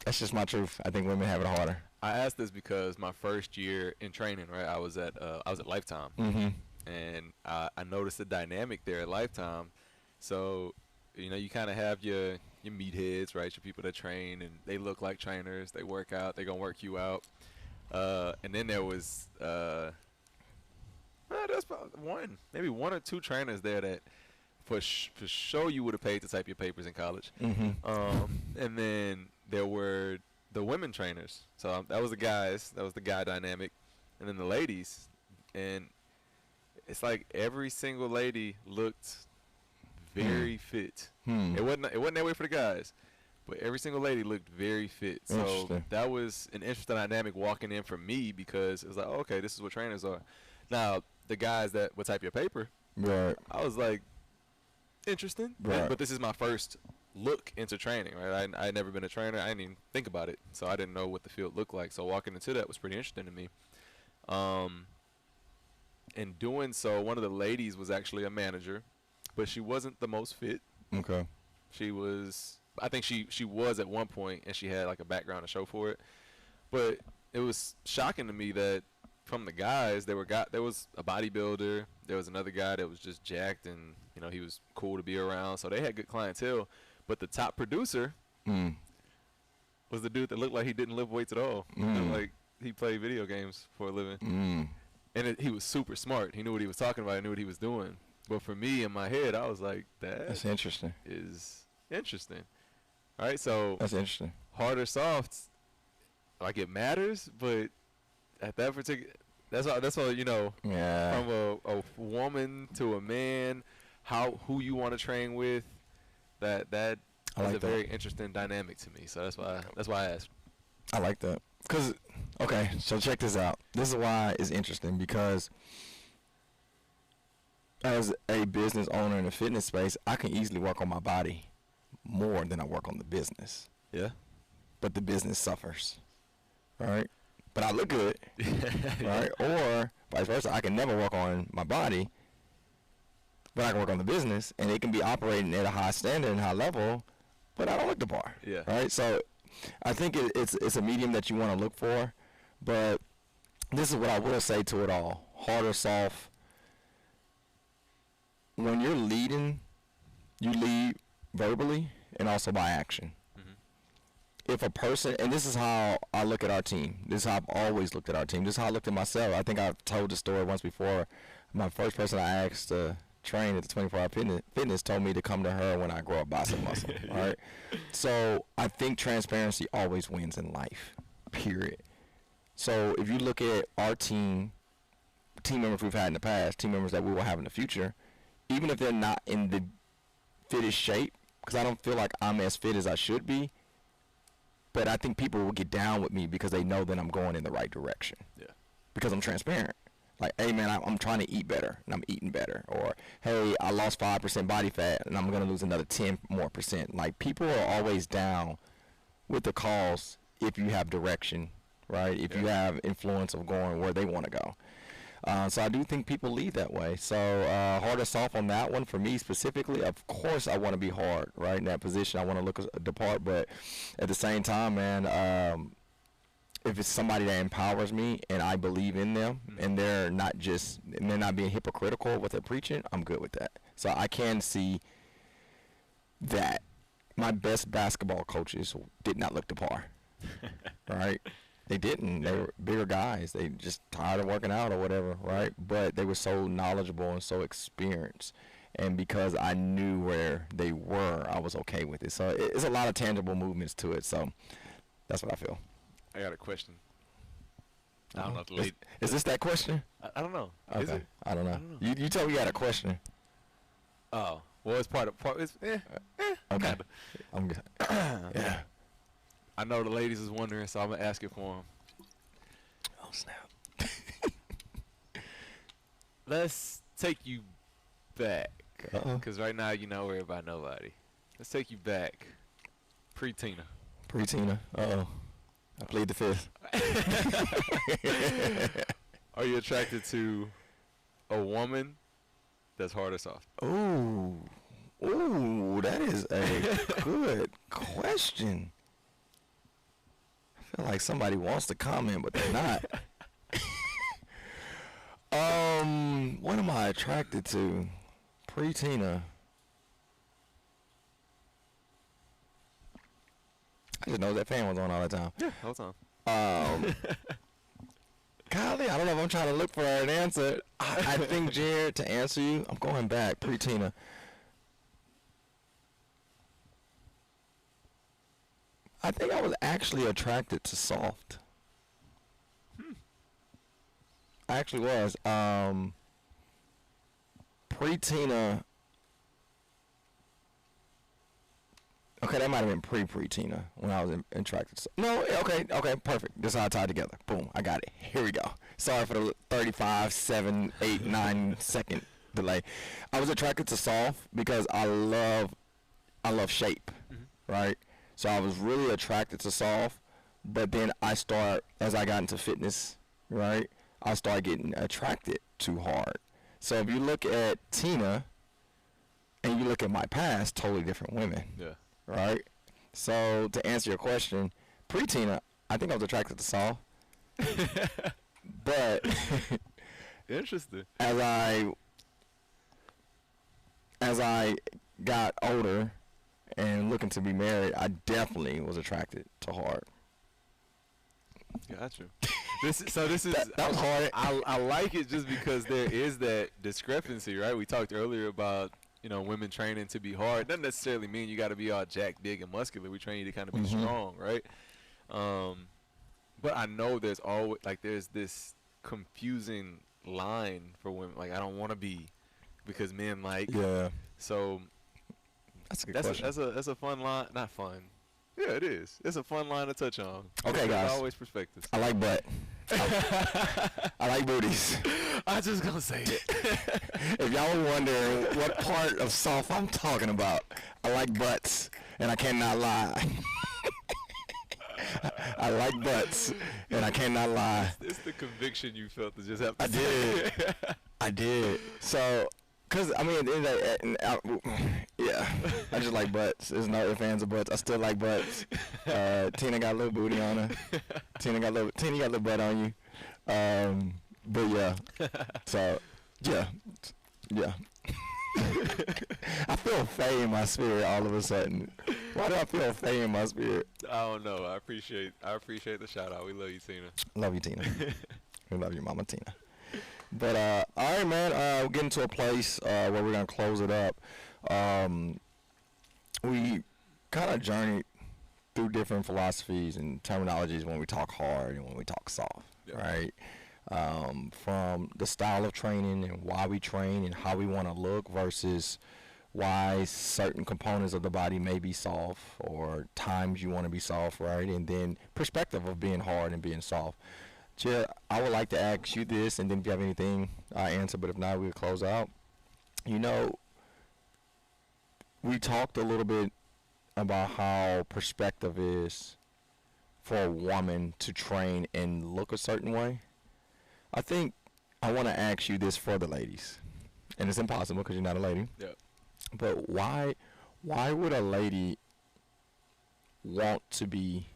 that's just my truth. I think women have it harder. I asked this because my first year in training, right, I was at Lifetime. Mm-hmm. And I noticed the dynamic there at Lifetime. So, you know, you kind of have your meatheads, right? Your people that train, and they look like trainers. They work out. They're going to work you out. And then there was that's probably maybe one or two trainers there that for sure you would have paid to type your papers in college. Mm-hmm. And then there were the women trainers. So that was the guys. That was the guy dynamic. And then the ladies, and it's like every single lady looked very fit. It wasn't that way for the guys, but every single lady looked very fit. So Interesting. that was an interesting dynamic walking in for me, because it was like, oh, okay, this is what trainers are. Now the guys that would type your paper, Right. I was like, interesting, Right. but this is my first look into training, right? I had never been a trainer. I didn't even think about it, so I didn't know what the field looked like. So walking into that was pretty interesting to me. In doing so, one of the ladies was actually a manager, but she wasn't the most fit. Okay. She was, I think she was at one point, and she had like a background to show for it. But it was shocking to me that from the guys, there was a bodybuilder, there was another guy that was just jacked, and you know, he was cool to be around, so they had good clientele. But the top producer was the dude that looked like he didn't lift weights at all. He looked like he played video games for a living. And he was super smart. He knew what he was talking about. He knew what he was doing. But for me, in my head, I was like, That's that interesting. is interesting. All right, so That's interesting. hard or soft, like it matters, but at that particular, that's all you know. Yeah. From a woman to a man, who you want to train with, that I is like a that. very interesting dynamic to me. So that's why I asked. I like that. Because, okay, so check this out. This is why it's interesting, because as a business owner in the fitness space, I can easily work on my body more than I work on the business. Yeah. But the business suffers, right? But I look good, right? Or vice versa, I can never work on my body, but I can work on the business, and it can be operating at a high standard and high level, but I don't look the bar. Yeah. Right? So I think it's a medium that you want to look for, but this is what I will say to it all. Hard or soft, when you're leading, you lead verbally and also by action. If a person, and this is how I look at our team. This is how I've always looked at our team. This is how I looked at myself. I think I've told the story once before. My first person I asked to train at the 24-hour fitness told me to come to her when I grow up bicep muscle. All right. So I think transparency always wins in life. Period. So if you look at our team members we've had in the past, team members that we will have in the future, even if they're not in the fittest shape, because I don't feel like I'm as fit as I should be, but I think people will get down with me because they know that I'm going in the right direction. Yeah. Because I'm transparent. Like, hey, man, I'm trying to eat better, and I'm eating better. Or, hey, I lost 5% body fat, and I'm going to lose another 10 more percent. Like, people are always down with the cause if you have direction, right? If you have influence of going where they want to go. So I do think people lead that way. So hard or soft on that one for me specifically. Of course, I want to be hard, right? In that position, I want to look the part, but at the same time, man, if it's somebody that empowers me and I believe in them, and they're not being hypocritical with what they're preaching, I'm good with that. So I can see that my best basketball coaches did not look the par, right? They didn't. They were bigger guys. They just tired of working out or whatever, right? But they were so knowledgeable and so experienced. And because I knew where they were, I was okay with it. So it's a lot of tangible movements to it. So that's what I feel. I got a question. I don't know if the lady. Is this that question? I don't know. Is Okay. it? I don't know. I don't know. You told me you had a question. Oh, well, it's part. It's Okay. kinda. I'm good. Yeah. I know the ladies is wondering, so I'm gonna ask it for them. Oh, snap. Let's take you back, Uh-oh. because right now you know everybody, nobody. Let's take you back, pre-Tina. Pre-Tina. Uh-oh. I plead the fifth. Are you attracted to a woman that's hard or soft? Ooh. Ooh, that is a good question. I feel like somebody wants to comment, but they're not. What am I attracted to? Pre-Tina. I just know that fan was on all the time. Yeah, hold on. Golly, I don't know if I'm trying to look for an answer. I think, Jared, to answer you, I'm going back. Pre-Tina. I think I was actually attracted to soft. I actually was. Pre-Tina. Okay, that might have been pre-Tina when I was in Tractor. No, okay, perfect. This is how I tied together. Boom, I got it. Here we go. Sorry for the 35, 7, 8, 9 second delay. I was attracted to soft because I love shape, right? So I was really attracted to soft, but then as I got into fitness, right, I started getting attracted to hard. So if you look at Tina and you look at my past, totally different women. Yeah. Right? So to answer your question, pre-Tina, I think I was attracted to soft. But Interesting. as I got older and looking to be married, I definitely was attracted to hard. Gotcha. This is That was hard. I like it just because there is that discrepancy, right? We talked earlier about, women training to be hard. Doesn't necessarily mean you got to be all jacked, big, and muscular. We train you to kind of be strong, right? But I know there's always there's this confusing line for women. Like, I don't want to be because men like. Yeah. So That's a good question. that's a fun line. Not fun. Yeah, it is. It's a fun line to touch on. Okay, There's guys. always perspectives. I like butt. I like booties. I just gonna say it. If y'all were wondering what part of soft I'm talking about, I like butts, and I cannot lie. I like butts, and I cannot lie. It's the conviction you felt to just have to I say. did. I did. So, cause I mean, at the end of the day, yeah, I just like butts. There's no fans of butts. I still like butts. Tina got a little booty on her. Tina got a little butt on you. But yeah. So yeah. I feel Faye in my spirit all of a sudden. Why do I feel Faye in my spirit? I don't know. I appreciate the shout out. We love you, Tina. Love you, Tina. We love you, Mama Tina. But all right, man. We're getting to a place where we're gonna close it up. We kind of journeyed through different philosophies and terminologies when we talk hard and when we talk soft, right? From the style of training and why we train and how we want to look versus why certain components of the body may be soft or times you want to be soft, right? And then perspective of being hard and being soft. Chair, I would like to ask you this, and then if you have anything, I answer, but if not, we'll close out. We talked a little bit about how perspective is for a woman to train and look a certain way. I think I want to ask you this for the ladies, and it's impossible because you're not a lady. Yeah. But why would a lady want to be?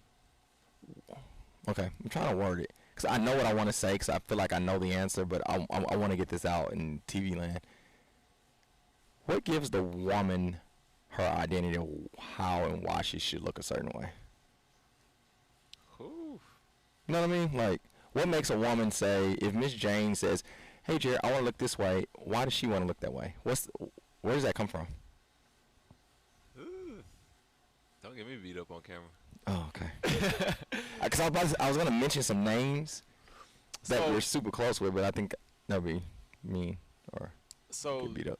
Okay, I'm trying to word it because I know what I want to say because I feel like I know the answer, but I want to get this out in TV land. What gives the woman her identity of how and why she should look a certain way? Ooh. You know what I mean? Like, what makes a woman say, if Miss Jane says, "Hey, Jared, I want to look this way," why does she want to look that way? Where does that come from? Ooh. Don't get me beat up on camera. Oh, okay. Because I was going to mention some names that we're super close with, but I think that would be mean or get beat up.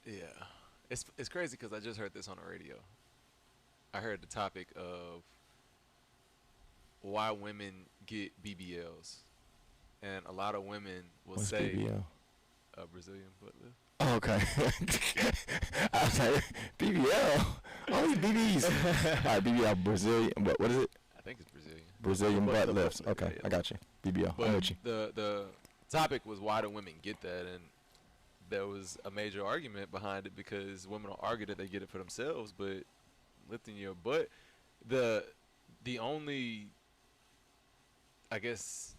Yeah. It's crazy because I just heard this on the radio. I heard the topic of why women get BBLs, and a lot of women will What's say BBL? Brazilian butt lift. Oh, okay. I was like, BBL? All these BBs. All right, BBL, Brazilian. What is it? I think it's Brazilian. Brazilian butt lifts. lift, Okay, yeah. I got you. BBL. I'm But with you. the topic was why do women get that, and there was a major argument behind it because women will argue that they get it for themselves, but lifting your butt, the only, I guess,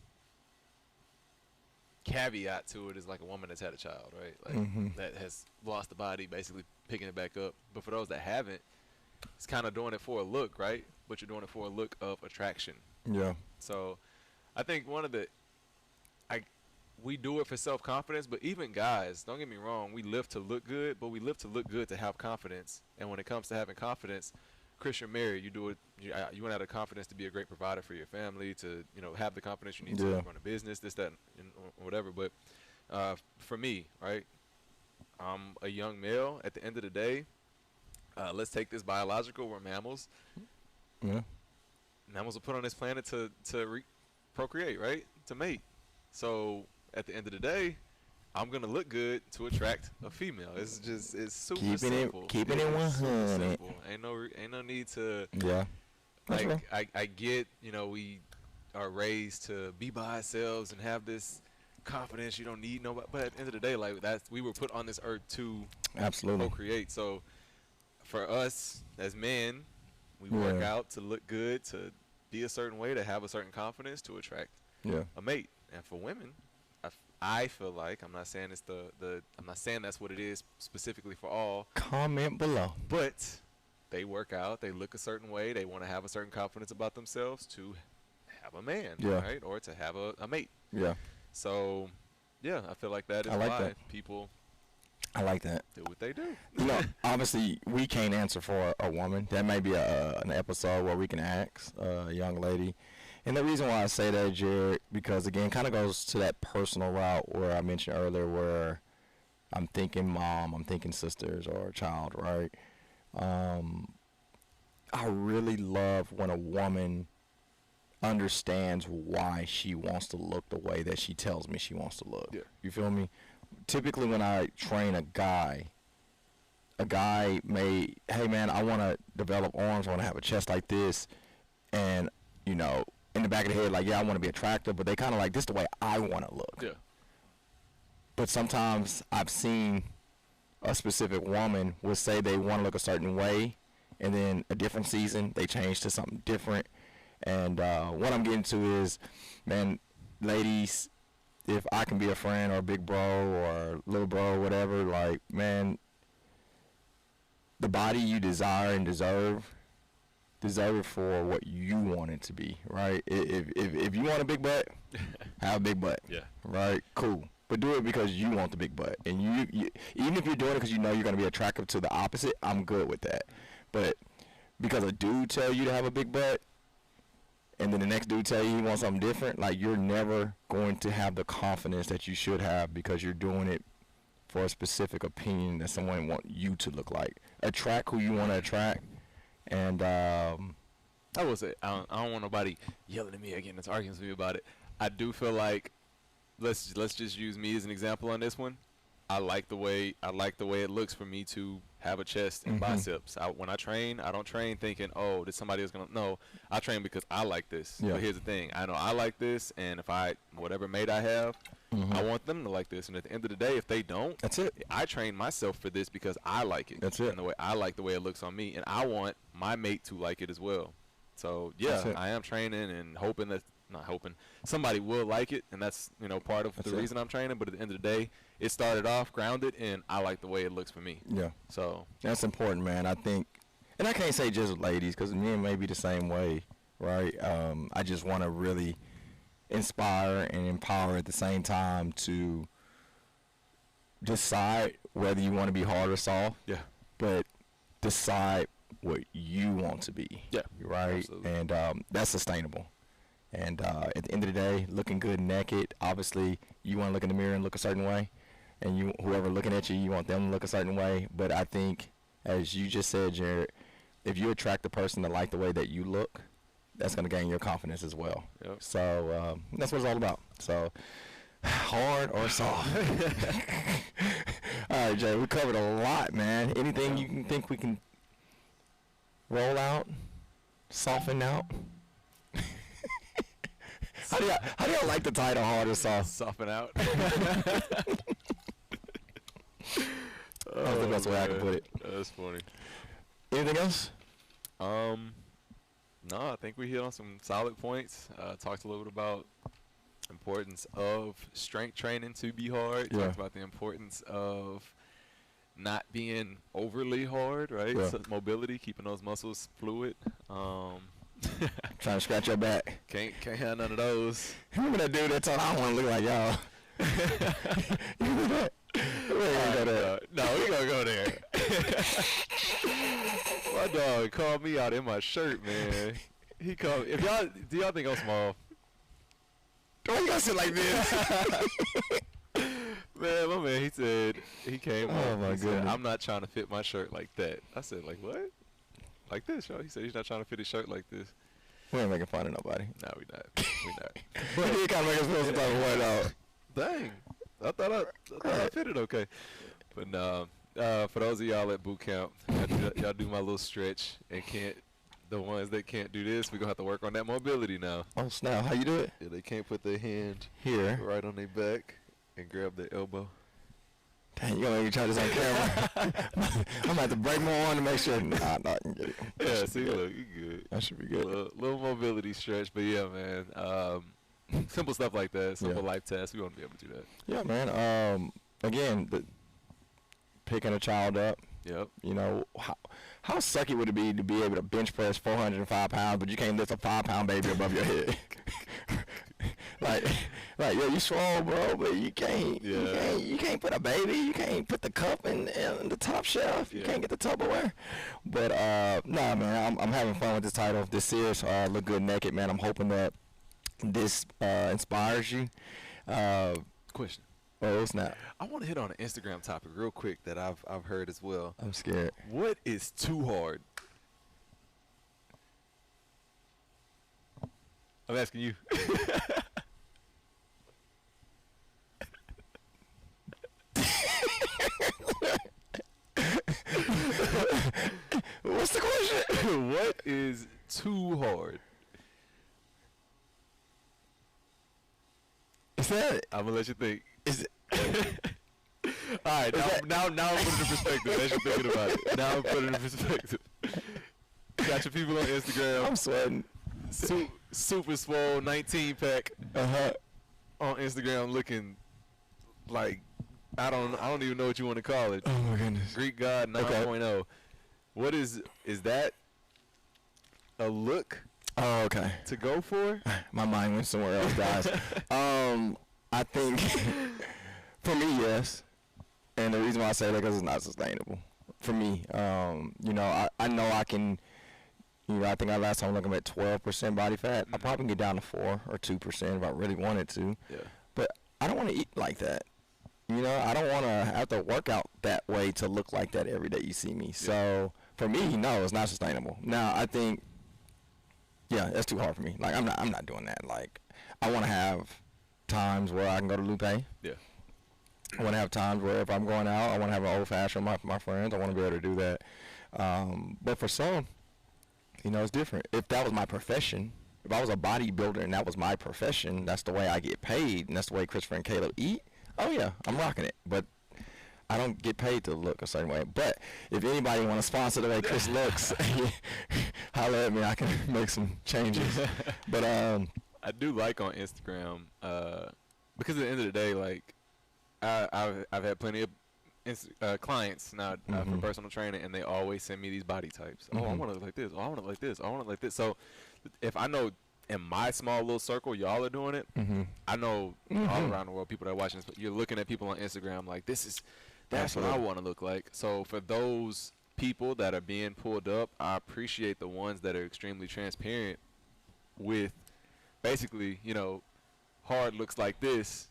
caveat to it is like a woman that's had a child, right? Like that has lost the body, basically picking it back up. But for those that haven't, it's kind of doing it for a look, right? But you're doing it for a look of attraction. Yeah. So I think we do it for self-confidence, but even guys, don't get me wrong, we live to look good, but we live to look good to have confidence. And when it comes to having confidence, Chris, you're married. You do it. You want to have the confidence to be a great provider for your family. To have the confidence you need Yeah. to run a business, this, that, and whatever. But for me, right, I'm a young male. At the end of the day, let's take this biological. We're mammals. Yeah. Mammals are put on this planet to procreate, right? To mate. So at the end of the day, I'm gonna look good to attract a female. It's super Keeping simple. it It's super 100. simple. Ain't no need to Yeah. That's like real. I get, we are raised to be by ourselves and have this confidence. You don't need nobody. But at the end of the day, like we were put on this earth to Absolutely. procreate. So for us as men, we work Yeah. out to look good, to be a certain way, to have a certain confidence, to attract Yeah. a mate. And for women, I feel like, I'm not saying it's I'm not saying that's what it is specifically for all, Comment below. but they work out, they look a certain way, they want to have a certain confidence about themselves to have a man, Yeah. right? Or to have a mate. Yeah. So, yeah, I feel like that is I like why that. people I like that. do what they do. Obviously, we can't answer for a woman. That may be an episode where we can ask a young lady. And the reason why I say that, Jared, because, again, kind of goes to that personal route where I mentioned earlier where I'm thinking mom, I'm thinking sisters or a child, right? I really love when a woman understands why she wants to look the way that she tells me she wants to look. Yeah. You feel me? Typically when I train a guy may, hey man, I want to develop arms, I want to have a chest like this, and in the back of the head, like, yeah, I want to be attractive, but they kind of like, this is the way I want to look. Yeah. But sometimes I've seen a specific woman will say they want to look a certain way, and then a different season they change to something different. And what I'm getting to is, man, ladies, if I can be a friend or a big bro or little bro or whatever, like, man, the body you desire and deserve it for what you want it to be, right? If you want a big butt, have a big butt. Yeah. Right? Cool. But do it because you want the big butt. And you even if you're doing it because you know you're going to be attractive to the opposite, I'm good with that. But because a dude tell you to have a big butt, and then the next dude tell you he wants something different, like, you're never going to have the confidence that you should have because you're doing it for a specific opinion that someone want you to look like. Attract who you want to attract. And I will say, I don't want nobody yelling at me again that's arguing with me about it. I do feel like, let's just use me as an example on this one. I like the way it looks for me to have a chest and biceps. When I train, I don't train thinking, oh, this somebody is gonna. No, I train because I like this. Yeah. But here's the thing: I know I like this, and if whatever mate I have, I want them to like this. And at the end of the day, if they don't, that's it. I train myself for this because I like it. That's it. And the way I like the way it looks on me, and I want my mate to like it as well. So That's yeah, it. I am training and hoping that. Not hoping somebody will like it, and that's part of That's the it. reason I'm training. But at the end of the day, it started off grounded, and I like the way it looks for me. Yeah. So That's important, man. I think, and I can't say just ladies, because men may be the same way, right? I just want to really inspire and empower at the same time to decide whether you want to be hard or soft, yeah, but decide what you want to be. Yeah, Right? absolutely. And that's sustainable. And at the end of the day, looking good naked, obviously you want to look in the mirror and look a certain way, and whoever looking at you, you want them to look a certain way. But I think, as you just said, Jared, if you attract the person to like the way that you look, that's going to gain your confidence as well. Yep. So that's what it's all about. So hard or soft. All right, Jay, we covered a lot, man. Anything you can think we can roll out, soften out? How do y'all like the title, hard or soft? soften out. That's the best way I can put it. That's funny. Anything else? No, I think we hit on some solid points. Talked a little bit about importance of strength training to be hard. Yeah. Talked about the importance of not being overly hard, right? Yeah. So mobility, keeping those muscles fluid. Trying to scratch your back. Can't have none of those. Remember that dude that told I don't want to look like y'all? You remember that? We ain't gonna go there. No, we gonna go there. Why My dog called me out in my shirt, man. He called. Do y'all think I'm small? Why you gotta sit like this? Man, my man, he said he came. Oh, my he said, goodness. I'm not trying to fit my shirt like that. I said, like what? Like this, y'all? He said he's not trying to fit his shirt like this. We ain't making fun of nobody. No, we not. We not. But he kind of make us feel some type of way, though. Dang, I thought I fit it okay. But no, for those of y'all at boot camp, y'all do my little stretch and can't. The ones that can't do this, we're gonna have to work on that mobility now. Oh snap! How you do it? Yeah, they can't put their hand Here. right on their back and grab their elbow. Dang, you gonna make me try this on camera? I'm gonna have to break my arm to make sure. Nah, I can get it. That Yeah, should see, be good. look, you good. That should be good. Little mobility stretch, but yeah, man. Simple stuff like that, simple Yeah. life tasks. We want to be able to do that. Yeah, man. Again, picking a child up. Yep. You know, how sucky would it be to be able to bench press 405 pounds, but you can't lift a 5-pound baby above your head? like, yeah, you swole, bro, but you can't. Yeah. You can't put a baby. You can't put the cup in the top shelf. You Yeah. can't get the Tupperware. But nah, man, I'm having fun with this title. This series, Look Good Naked, man. I'm hoping that this inspires you. Question. Oh snap! I want to hit on an Instagram topic real quick that I've heard as well. I'm scared. What is too hard? I'm asking you. What's the question? What is too hard? Is that? I'm gonna let you think. Is it? All right, now I'm putting it in perspective as you're thinking about it. Now I'm putting it in perspective. Got your people on Instagram. I'm sweating. Super swole 19 pack on Instagram looking like I don't even know what you want to call it. Oh my goodness. Greek God 9.0. What is that a look Oh, okay. to go for? My mind went somewhere else, guys. I think for me, yes. And the reason why I say that because it's not sustainable for me. You know, I know I can. You know, I think last time I'm at 12% body fat. I probably can get down to 4 or 2% if I really wanted to. Yeah. But I don't want to eat like that. You know, I don't want to have to work out that way to look like that every day you see me. So for me, no, it's not sustainable. Now I think, yeah, that's too hard for me. Like I'm not doing that. Like I want to have times where I can go to Lupe. Yeah. I want to have times where if I'm going out, I want to have an old fashioned with my friends. I want to be able to do that. But for some, you know, it's different. If that was my profession, if I was a bodybuilder and that was my profession, that's the way I get paid, and that's the way Christopher and Caleb eat. Oh yeah, I'm rocking it. But I don't get paid to look a certain way. But if anybody want to sponsor the way Chris looks, holler at me. I can make some changes. But I do like on Instagram because at the end of the day, like I've had plenty of clients now for personal training, and they always send me these body types. Oh, I want to look like this. Oh, I want to look like this. Oh, I want to look like this. So if I know in my small little circle y'all are doing it, I know all around the world people that are watching this. But you're looking at people on Instagram like that's what I want to look like. So for those people that are being pulled up, I appreciate the ones that are extremely transparent with basically, you know, hard looks like this,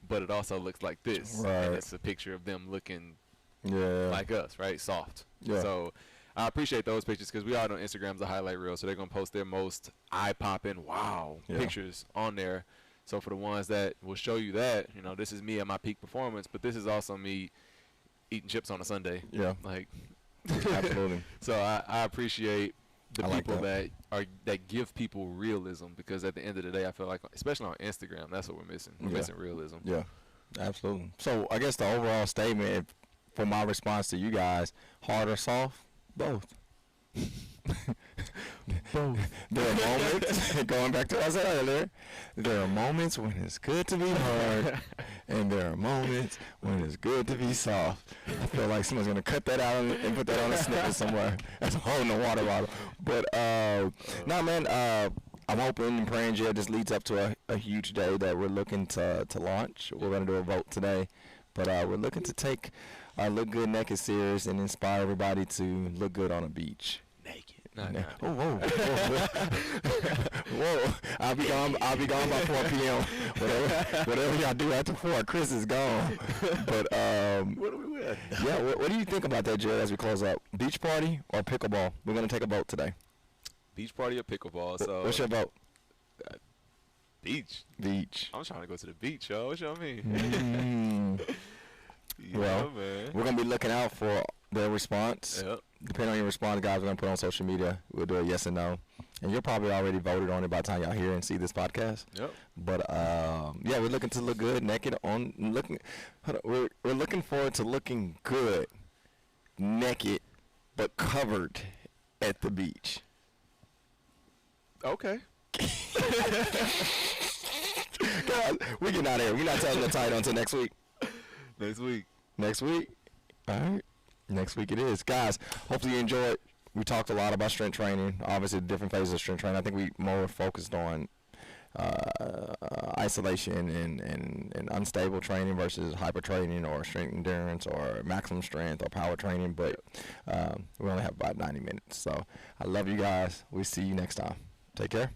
but it also looks like this. Right. And it's a picture of them looking yeah, like us, right? Soft. Yeah. So I appreciate those pictures because we all know Instagram's a highlight reel, so they're going to post their most eye-popping, wow pictures on there. So for the ones that will show you that, you know, this is me at my peak performance, but this is also me eating chips on a Sunday. Yeah. Like, absolutely. so I appreciate the I like people that give people realism, because at the end of the day, I feel like, especially on Instagram, that's what we're missing. We're missing realism. Yeah, absolutely. So I guess the overall statement for my response to you guys, hard or soft, both. Both. There are moments, going back to what I said earlier, there are moments when it's good to be hard, and there are moments when it's good to be soft. I feel like someone's going to cut that out and put that on a snippet somewhere. That's a holding a water bottle. But, no, man, I'm hoping and praying, Jed, this leads up to a huge day that we're looking to launch. We're going to do a vote today. But we're looking to take our Look Good Naked series and inspire everybody to look good on a beach. Naked. Oh, whoa, whoa! I'll be gone by 4 p.m. Whatever y'all do after 4, Chris is gone. But What are we with? yeah, what do you think about that, Jared? As we close up, beach party or pickleball? We're gonna take a vote today. Beach party or pickleball? So What's your vote? beach. Beach. I'm trying to go to the beach, yo. What y'all mean? Yeah, Well, man. we're gonna be looking out for their response. Yep. Depending on your response, guys, we're gonna put it on social media. We'll do a yes and no, and you'll probably already voted on it by the time y'all hear and see this podcast. Yep. But yeah, we're looking to look good naked on looking. We're looking forward to looking good naked, but covered at the beach. Okay. Guys, we getting out of here. We're not telling the title until next week. Next week. Next week. All right. Next week it is. Guys, hopefully you enjoyed. We talked a lot about strength training, obviously the different phases of strength training. I think we more focused on isolation and unstable training versus hyper training or strength endurance or maximum strength or power training. But we only have about 90 minutes. So I love you guys. We'll see you next time. Take care.